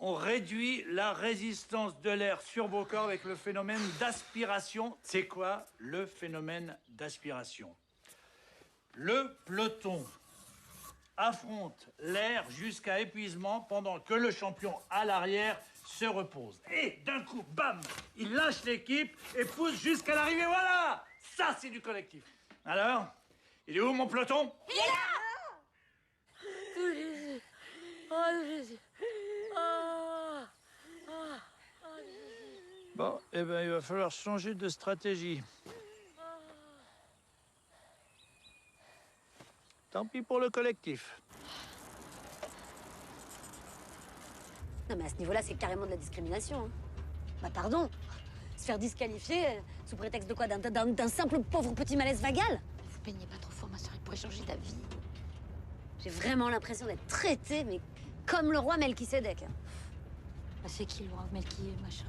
On réduit la résistance de l'air sur vos corps avec le phénomène d'aspiration. C'est quoi le phénomène d'aspiration? Le peloton affronte l'air jusqu'à épuisement pendant que le champion à l'arrière se repose. Et d'un coup, bam, il lâche l'équipe et pousse jusqu'à l'arrivée. Voilà! Ça, c'est du collectif. Alors, il est où mon peloton? Il est là! Bon, eh ben, il va falloir changer de stratégie. Tant pis pour le collectif. Non, mais à ce niveau-là, c'est carrément de la discrimination. Hein. Bah, pardon. Se faire disqualifier sous prétexte de quoi? D'un simple pauvre petit malaise vagal? Vous peignez pas trop fort, ma soeur, il pourrait changer d'avis. J'ai vraiment l'impression d'être traitée, mais comme le roi Melchisédek. Bah, c'est qui le roi Melchi, machin?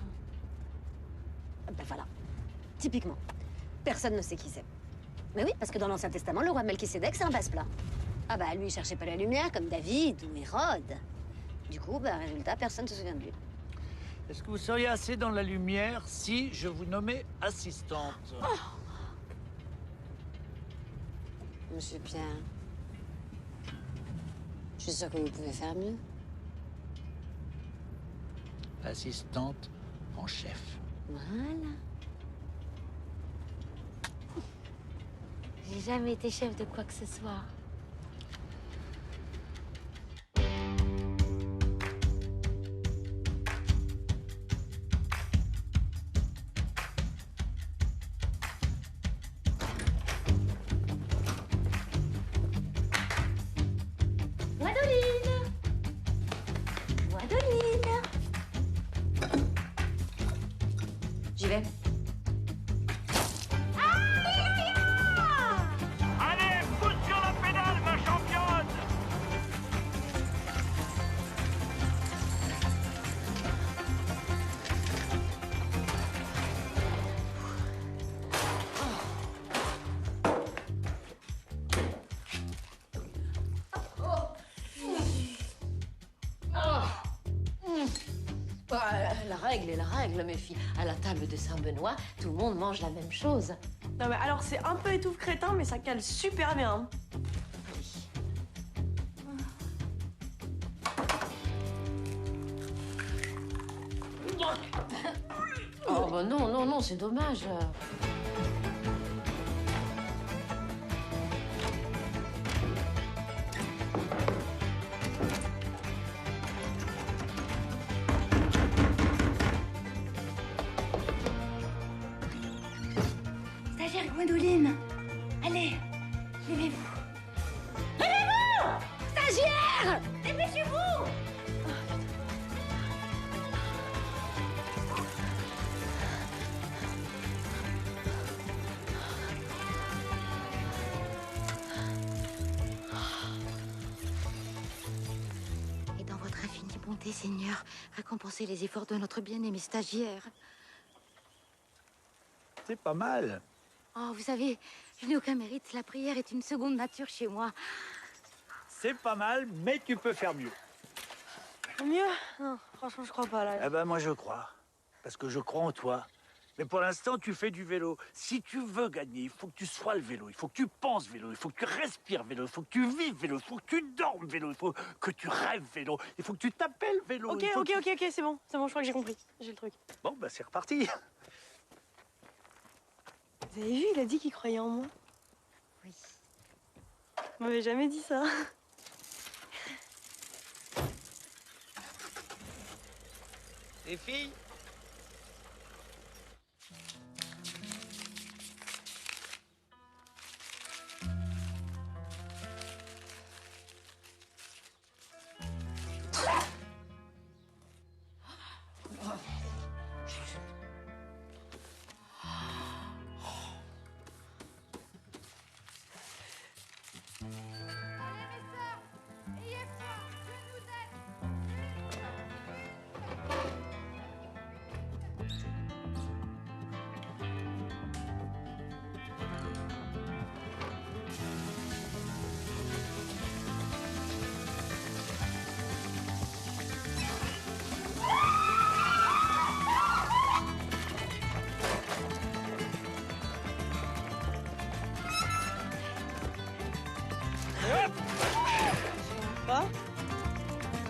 Ben voilà. Typiquement. Personne ne sait qui c'est. Mais oui, parce que dans l'Ancien Testament, le roi Melchisédek, c'est un passe-plat. Ah bah lui, il cherchait pas la lumière, comme David ou Hérode. Du coup, bah résultat, personne ne se souvient de lui. Est-ce que vous seriez assez dans la lumière si je vous nommais assistante? Monsieur Pierre, je suis sûre que vous pouvez faire mieux. Assistante en chef. Voilà. J'ai jamais été chef de quoi que ce soit. Gwendoline! Gwendoline! J'y vais. Allez, pousse sur la pédale, ma championne! La règle est la règle, mes filles. À la table de Saint-Benoît, tout le monde mange la même chose. Non mais alors c'est un peu étouffe crétin, mais ça cale super bien. Hein. Oh bah non, c'est dommage. Stagiaire Gwendoline, allez, levez-vous. Levez-vous! Stagiaire! Dépêchez-vous! Et dans votre infinie bonté, Seigneur, récompensez les efforts de notre bien-aimé stagiaire. C'est pas mal. Oh, vous savez, je n'ai aucun mérite. La prière est une seconde nature chez moi. C'est pas mal, mais tu peux faire mieux. Mieux? Non, franchement, je crois pas là. Eh ben moi je crois. Parce que je crois en toi. Mais pour l'instant, tu fais du vélo. Si tu veux gagner, il faut que tu sois le vélo. Il faut que tu penses vélo. Il faut que tu respires vélo. Il faut que tu vives vélo. Il faut que tu dormes vélo. Il faut que tu rêves vélo. Il faut que tu t'appelles vélo. Ok, Il faut ok, que- ok, c'est bon, je crois que j'ai compris. J'ai le truc. Bon, bah c'est reparti. Vous avez vu, il a dit qu'il croyait en moi. Oui. On m'avait jamais dit ça. Les filles.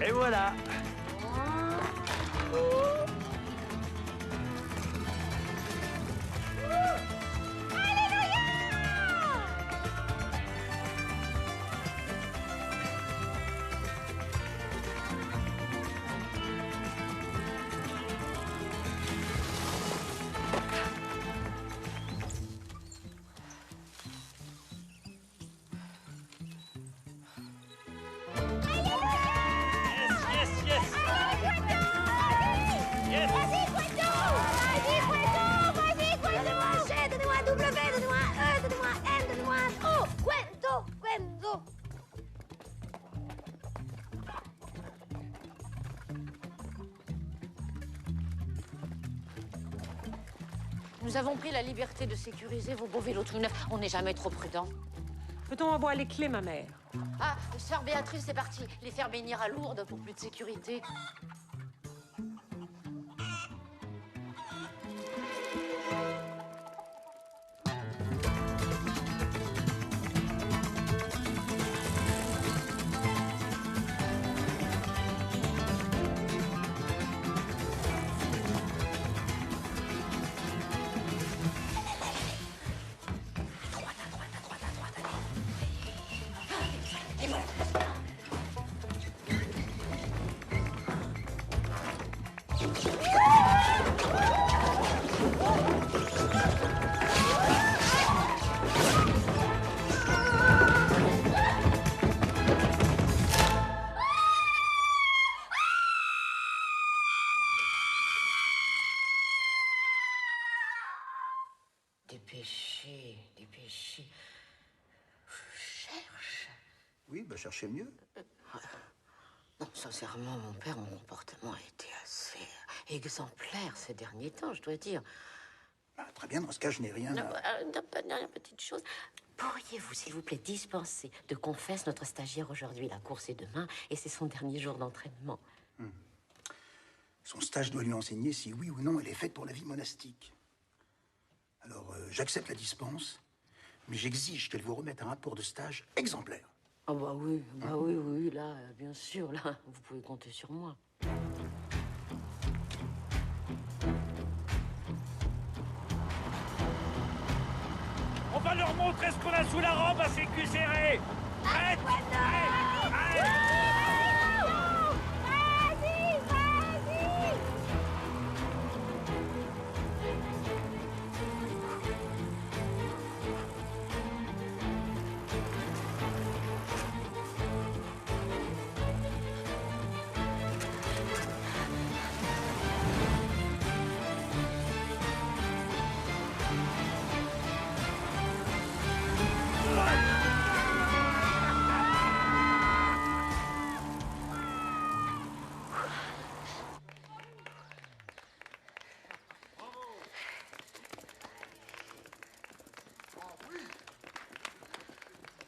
Et voilà. Yes, yes, yes. Nous avons pris la liberté de sécuriser vos beaux vélos tout neufs. On n'est jamais trop prudent. Peut-on avoir les clés, ma mère? Ah, sœur Béatrice, c'est parti. Les faire bénir à Lourdes pour plus de sécurité. Dépêchez. Je cherche. Oui, bah cherchez mieux. Non, sincèrement, mon père, mon comportement a été assez exemplaire ces derniers temps, je dois dire. Ah, très bien, dans ce cas, je n'ai rien à... Dernière petite chose. Pourriez-vous, s'il vous plaît, dispenser de confesse notre stagiaire aujourd'hui? La course est demain et c'est son dernier jour d'entraînement. Son stage doit lui enseigner si oui ou non elle est faite pour la vie monastique. Alors, j'accepte la dispense, mais j'exige qu'elle vous remette un rapport de stage exemplaire. Ah bah oui, là, bien sûr, là, vous pouvez compter sur moi. On va leur montrer ce qu'on a sous la robe à ces culs serrés. Prête?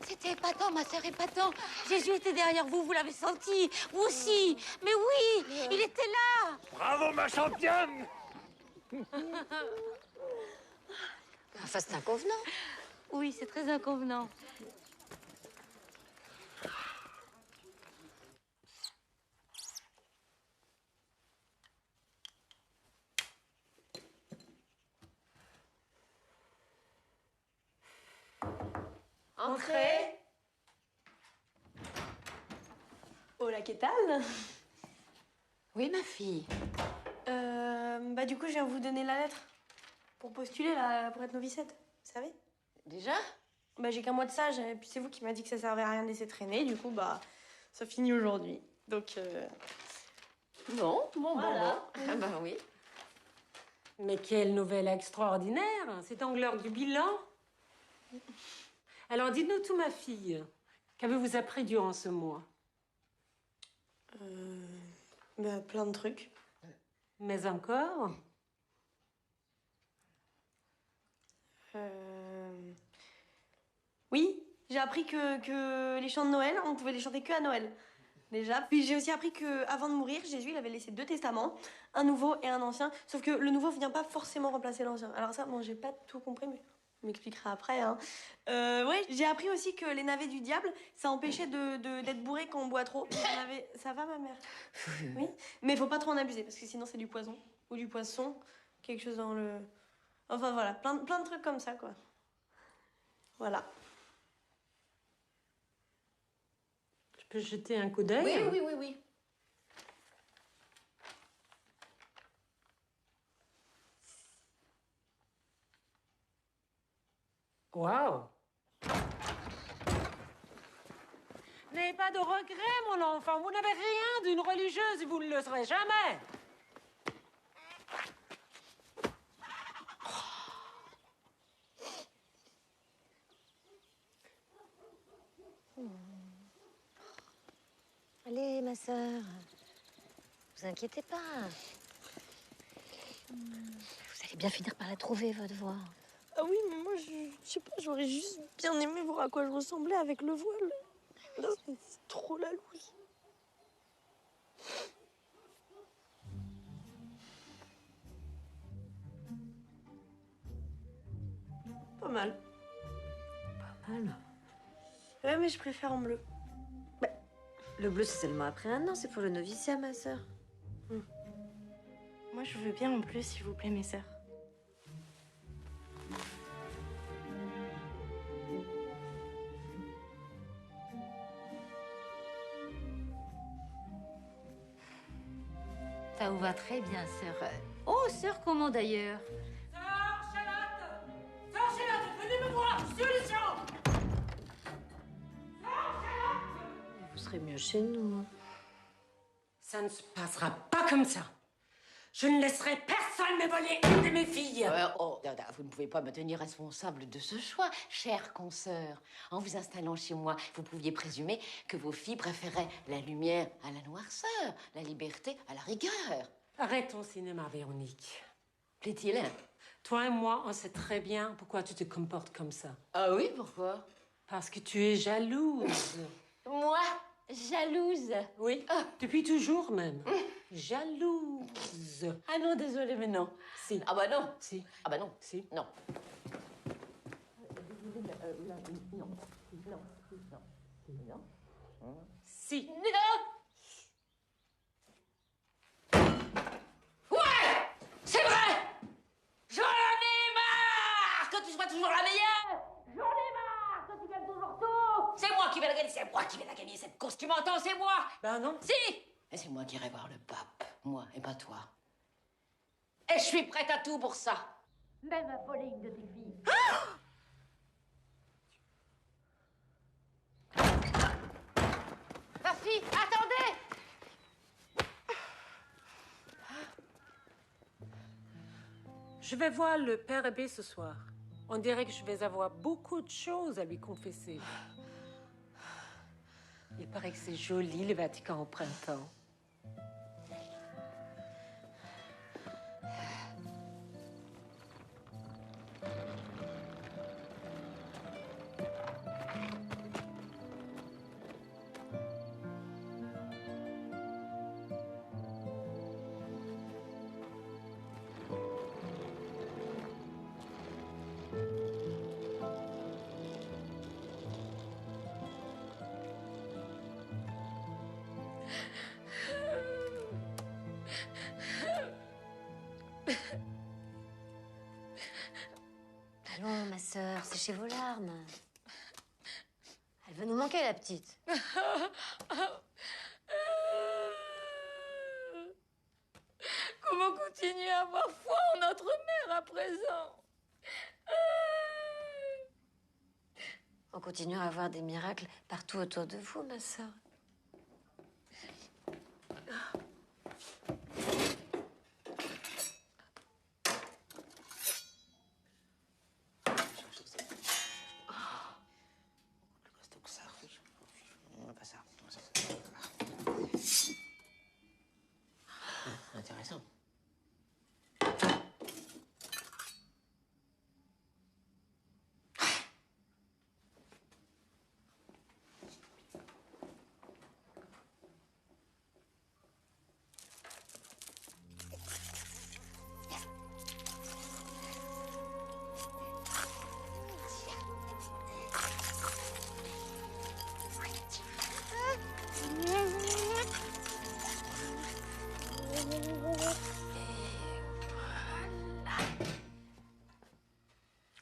C'était épatant, ma sœur, épatant. Jésus était derrière vous, vous l'avez senti. Vous aussi. Mais oui, il était là. Bravo, ma championne. Enfin, c'est inconvenant. Oui, c'est très inconvenant. Entrez. Hola, ¿qué tal? Oui, ma fille. Bah du coup, je viens vous donner la lettre pour postuler là, pour être novicette, vous savez? Déjà? Bah j'ai qu'un mois de stage, et puis c'est vous qui m'a dit que ça servait à rien de laisser traîner, du coup bah ça finit aujourd'hui. Donc Bon. Voilà. Ah bah oui. Mais quelle nouvelle extraordinaire! C'est donc l'heure du bilan. Alors, dites-nous tout, ma fille. Qu'avez-vous appris durant ce mois? Bah plein de trucs. Mais encore? Oui, j'ai appris que les chants de Noël, on pouvait les chanter que à Noël. Déjà. Puis j'ai aussi appris que avant de mourir, Jésus il avait laissé 2 testaments, un nouveau et un ancien. Sauf que le nouveau vient pas forcément remplacer l'ancien. Alors ça, bon, j'ai pas tout compris, mais on m'expliquera après. Hein. Ouais, j'ai appris aussi que les navets du diable, ça empêchait d'être bourré quand on boit trop. Ça va, ma mère? Oui. Mais faut pas trop en abuser parce que sinon c'est du poison ou du poisson, quelque chose dans le. Enfin voilà, plein de trucs comme ça, quoi. Voilà. Je peux jeter un coup d'œil? Oui. Waouh! N'ayez pas de regrets, mon enfant. Vous n'avez rien d'une religieuse et vous ne le serez jamais. Allez, ma sœur. Vous inquiétez pas. Vous allez bien finir par la trouver, votre voix. Ah oui, mais moi, je sais pas, j'aurais juste bien aimé voir à quoi je ressemblais avec le voile. Là, c'est trop la loose. Pas mal. Pas mal. Ouais, mais je préfère en bleu. Le bleu, c'est seulement après 1 an, c'est pour le noviciat, ma sœur. Moi, je veux bien en bleu, s'il vous plaît, mes sœurs. Ça vous va très bien, sœur. Oh, sœur, comment d'ailleurs? Sœur Charlotte! Sœur Charlotte, venez me voir! Solution! Vous serez mieux chez nous. Ça ne se passera pas comme ça. Je ne laisserai personne me voler une de mes filles. Vous ne pouvez pas me tenir responsable de ce choix, chère consoeur. En vous installant chez moi, vous pouviez présumer que vos filles préféraient la lumière à la noirceur, la liberté à la rigueur. Arrête ton cinéma, Véronique. Plaît-il? Toi et moi, on sait très bien pourquoi tu te comportes comme ça. Ah oui, pourquoi? Parce que tu es jalouse. Moi? Jalouse? Oui, depuis toujours même. Jalouse. Ah non, désolée, mais non. Si. Ah bah non. Si. Ah bah non. Si. Non. Si. Ouais! C'est vrai! J'en ai marre que tu sois toujours la meilleure! J'en ai marre que tu gagnes toujours tout! C'est moi qui vais la gagner, c'est moi qui vais la gagner, cette course, tu m'entends, c'est moi! Ben non. Si! Et c'est moi qui irai voir le pape, moi, et pas toi. Et je suis prête à tout pour ça! Même à voler une de tes filles. Sophie, attendez! Je vais voir le père abbé ce soir. On dirait que je vais avoir beaucoup de choses à lui confesser. Il paraît que c'est joli, le Vatican au printemps. Allons, ma sœur, séchez vos larmes. Elle veut nous manquer, la petite. Comment continuer à avoir foi en notre mère à présent? On continue à avoir des miracles partout autour de vous, ma sœur. Intéressant.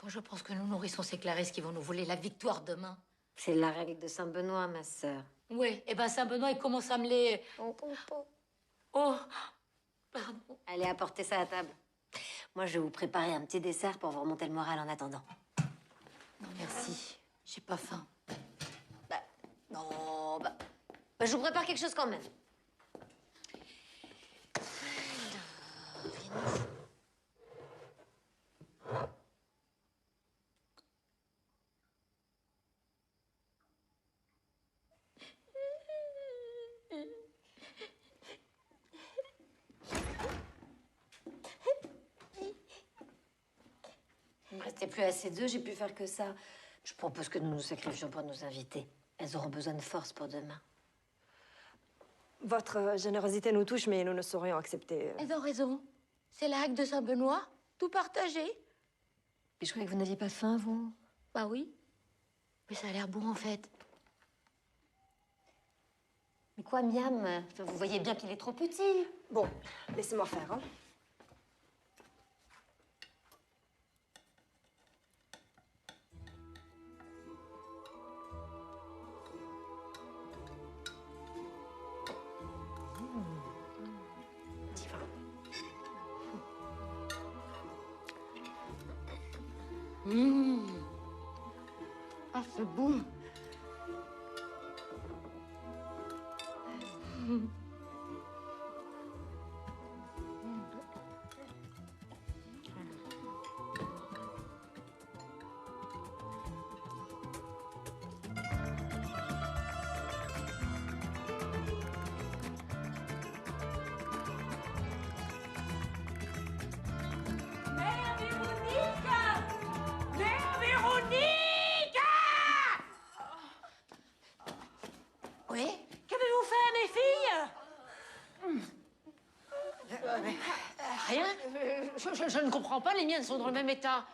Je pense que nous nourrissons ces Clarisses qui vont nous voler la victoire demain. C'est la règle de Saint-Benoît, ma sœur. Oui, et ben Saint-Benoît, il commence à me les... Oh, pardon. Allez, apportez ça à table. Moi, je vais vous préparer un petit dessert pour vous remonter le moral en attendant. Non, merci. J'ai pas faim. Non, je vous prépare quelque chose quand même. n'était plus assez d'eux, j'ai pu faire que ça. Je propose que nous nous sacrifions pour nos invités. Elles auront besoin de force pour demain. Votre générosité nous touche, mais nous ne saurions accepter. Elles ont raison. C'est la règle de Saint-Benoît. Tout partagé. Mais je croyais que vous n'aviez pas faim, vous. Bah oui. Mais ça a l'air bon, en fait. Mais quoi, Miam? Vous voyez bien qu'il est trop petit. Bon, laissez-moi faire, hein. Ah, c'est bon. Oui? Qu'avez-vous fait, mes filles? Rien. Je ne comprends pas, les miennes sont dans le même état.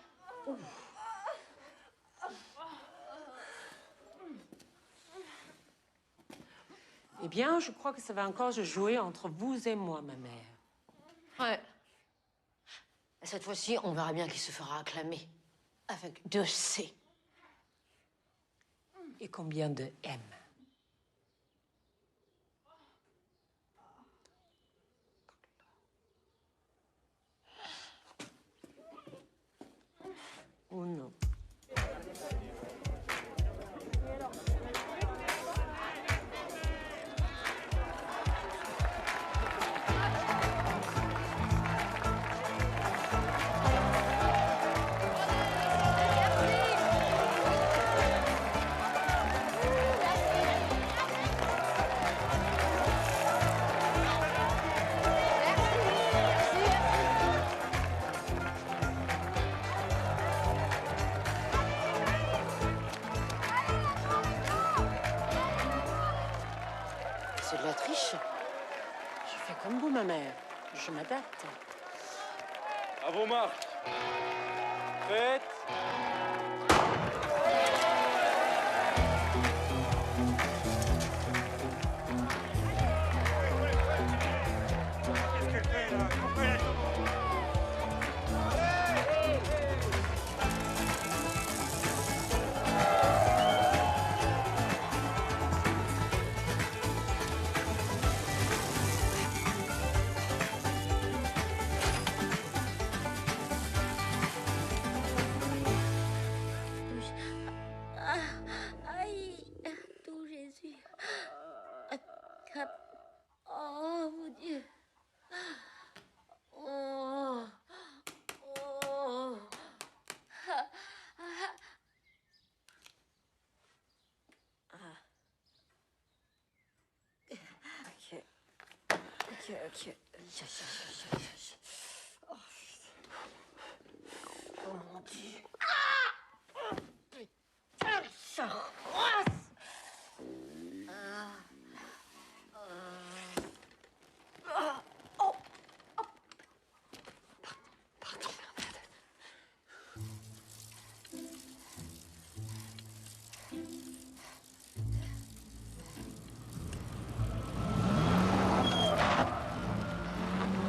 Eh bien, je crois que ça va encore se jouer entre vous et moi, ma mère. Ouais. Cette fois-ci, on verra bien qui se fera acclamer. Avec 2 C. Et combien de M? Oh non. C'est de la triche. Je fais comme vous, ma mère. Je m'adapte. À vos marques. Faites. Qu'est-ce qu'elle fait là? Pourquoi elle Aïe, tout Jésus. Attrape. Oh, mon Dieu. Oh. Oh. Ok. Ok. Oh, mon Dieu. Putain, ça roisse.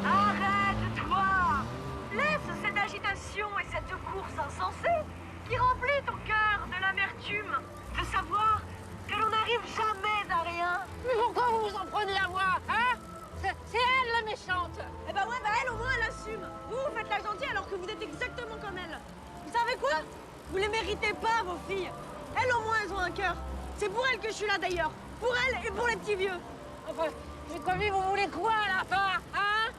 Arrête-toi! Laisse cette agitation et cette course insensée qui remplit ton cœur de l'amertume de savoir que l'on n'arrive jamais à rien. Mais pourquoi vous vous en prenez à moi, hein? C'est elle, la méchante! Eh ben ouais, elle au moins elle assume. Vous faites la gentille alors que vous êtes exactement comme elle. Vous savez quoi? Vous les méritez pas, vos filles. Elles au moins elles ont un cœur. C'est pour elles que je suis là d'ailleurs. Pour elles et pour les petits vieux. Enfin, j'ai commis, vous voulez quoi à la fin, hein?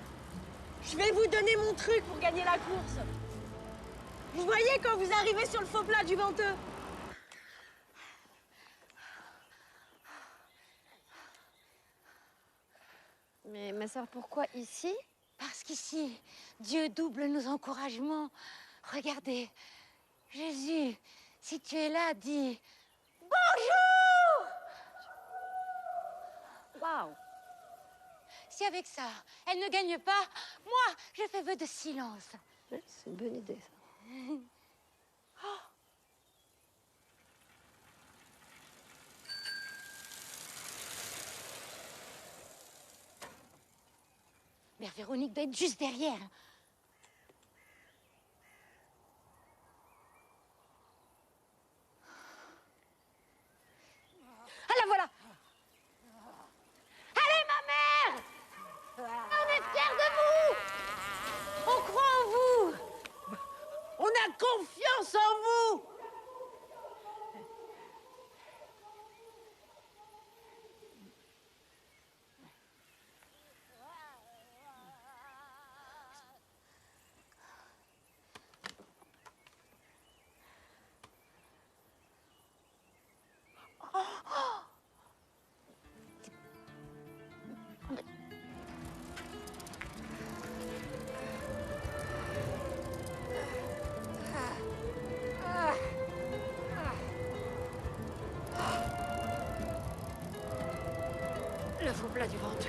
Je vais vous donner mon truc pour gagner la course. Vous voyez quand vous arrivez sur le faux plat du venteux? Mais ma sœur, pourquoi ici? Parce qu'ici, Dieu double nos encouragements. Regardez, Jésus, si tu es là, dis bonjour. Waouh. Si avec ça, elle ne gagne pas, moi, je fais vœu de silence. C'est une bonne idée, ça. Oh. Mère Véronique doit être juste derrière. Ah la voilà. Allez ma mère. On est fiers de vous. On croit en vous. On a confiance en vous. Le faux plat du ventre.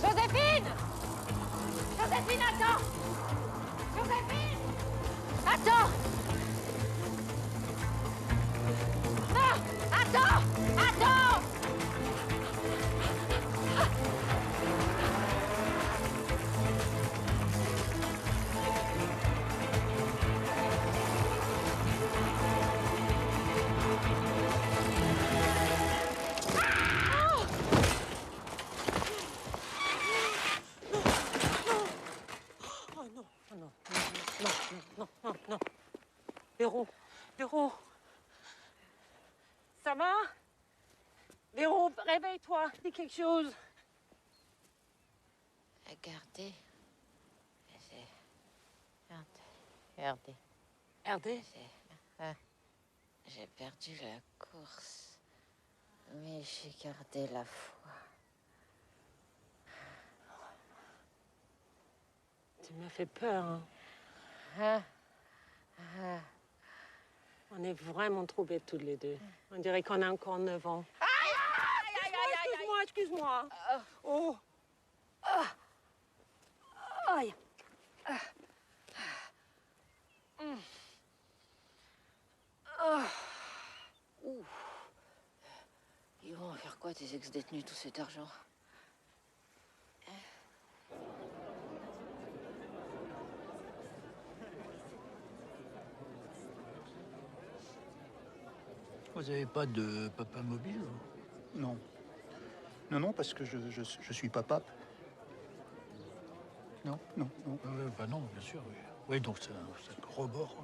Joséphine! Joséphine, attends! Joséphine! Attends! Non! Attends! Attends! Oh non, oh non, non, non, non, non, non. Véro, Véro. Ça va? Véro, réveille-toi, dis quelque chose. Regardez. Regardez. Regardez. J'ai perdu la course, mais j'ai gardé la foi. Tu m'as fait peur, hein. On est vraiment trop bêtes toutes les deux. On dirait qu'on a encore 9 ans. Excuse-moi, excuse-moi. Oh. Aïe. Ils vont en faire quoi, tes ex-détenus, tout cet argent? Vous n'avez pas de papa mobile? Non. Non, non, parce que je suis pas pape. Non, non, non. Bah non, bien sûr, oui. Oui, donc ça corrobore.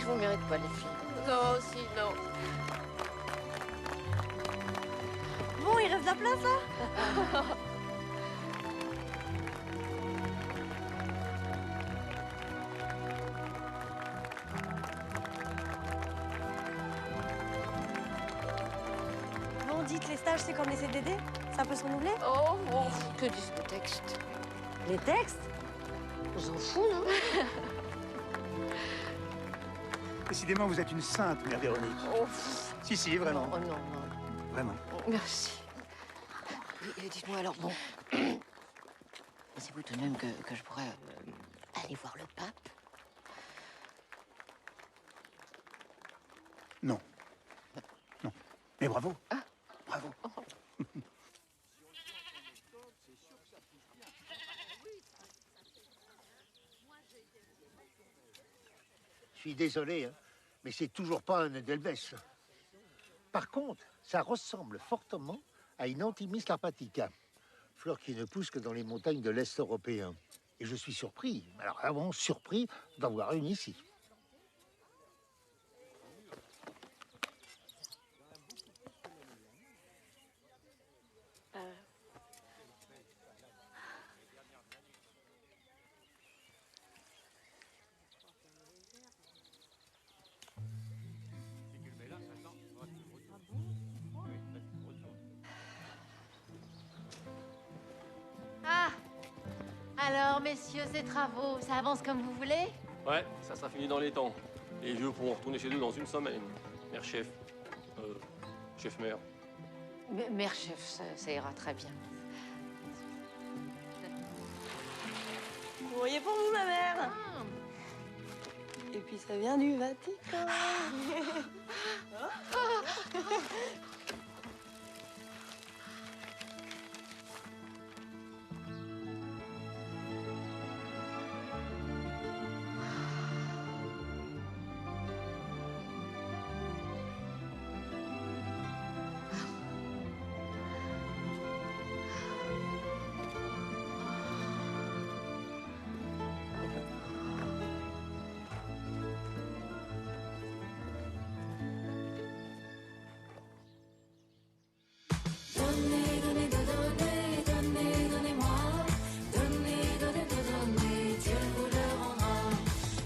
vous le méritez pas, les filles. Non, si, non. Bon, il reste de la place, là? Bon, dites, les stages, c'est comme les CDD? Ça peut se renouveler? Oh, que disent les textes? Les textes? On s'en fout, non? Décidément, vous êtes une sainte, Mère Véronique. Oh. Si, vraiment. Oh non, non. Vraiment. Merci. Et dites-moi alors, bon, pensez-vous tout de même que je pourrais aller voir le pape? Non. Non. Mais bravo. Bravo. Je suis désolé, hein, mais c'est toujours pas un Edelweiss. Par contre, ça ressemble fortement à une Antimis larpatica, fleur qui ne pousse que dans les montagnes de l'Est européen. Et je suis surpris, alors vraiment surpris, d'en voir une ici. Ah! Alors, messieurs, ces travaux, ça avance comme vous voulez? Ouais, ça sera fini dans les temps. Les vieux pourront retourner chez eux dans une semaine. Mère chef. Chef-mère. Mère chef, ça ira très bien. Courrier pour vous, ma mère. Et puis ça vient du Vatican. Donnez-moi, Dieu vous le rendra.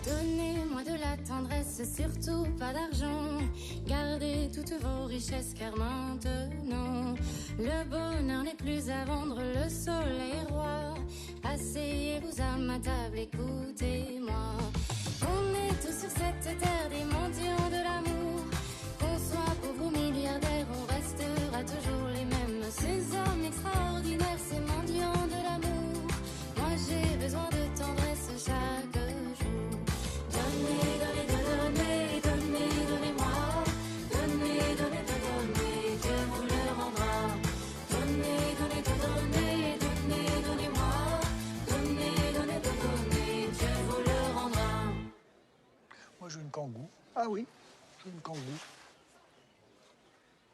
Donnez-moi de la tendresse, surtout pas d'argent. Gardez toutes vos richesses, car maintenant, le bonheur n'est plus à vendre, le soleil est roi. Asseyez-vous à ma table, écoutez-moi. On est tous sur cette terre des mendiants de l'amour. Qu'on soit pauvre ou milliardaire, on restera toujours les mêmes. Ces hommes extraordinaires, ces mendiants de l'amour. Moi j'ai besoin de tendresse chaque jour. Donnez, donnez, donnez, donnez, donnez-moi. Donnez, donnez, donnez, Dieu vous le rendra. Donnez, donnez, donnez, donnez, donnez-moi. Donnez, donnez, donnez, Dieu vous le rendra. Moi, j'ai une kangou. Ah oui? J'ai une kangou.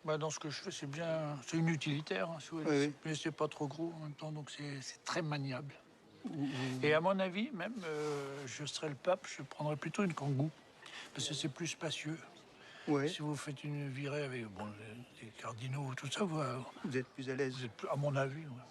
Bah, dans ce que je fais, c'est bien... C'est une utilitaire, hein, si vous voulez. Oui. Mais c'est pas trop gros en même temps, donc c'est très maniable. Et à mon avis, même, je serais le pape, je prendrais plutôt une kangou. Parce que c'est plus spacieux. Ouais. Si vous faites une virée avec bon, les cardinaux, tout ça, vous êtes plus à l'aise. À mon avis, ouais.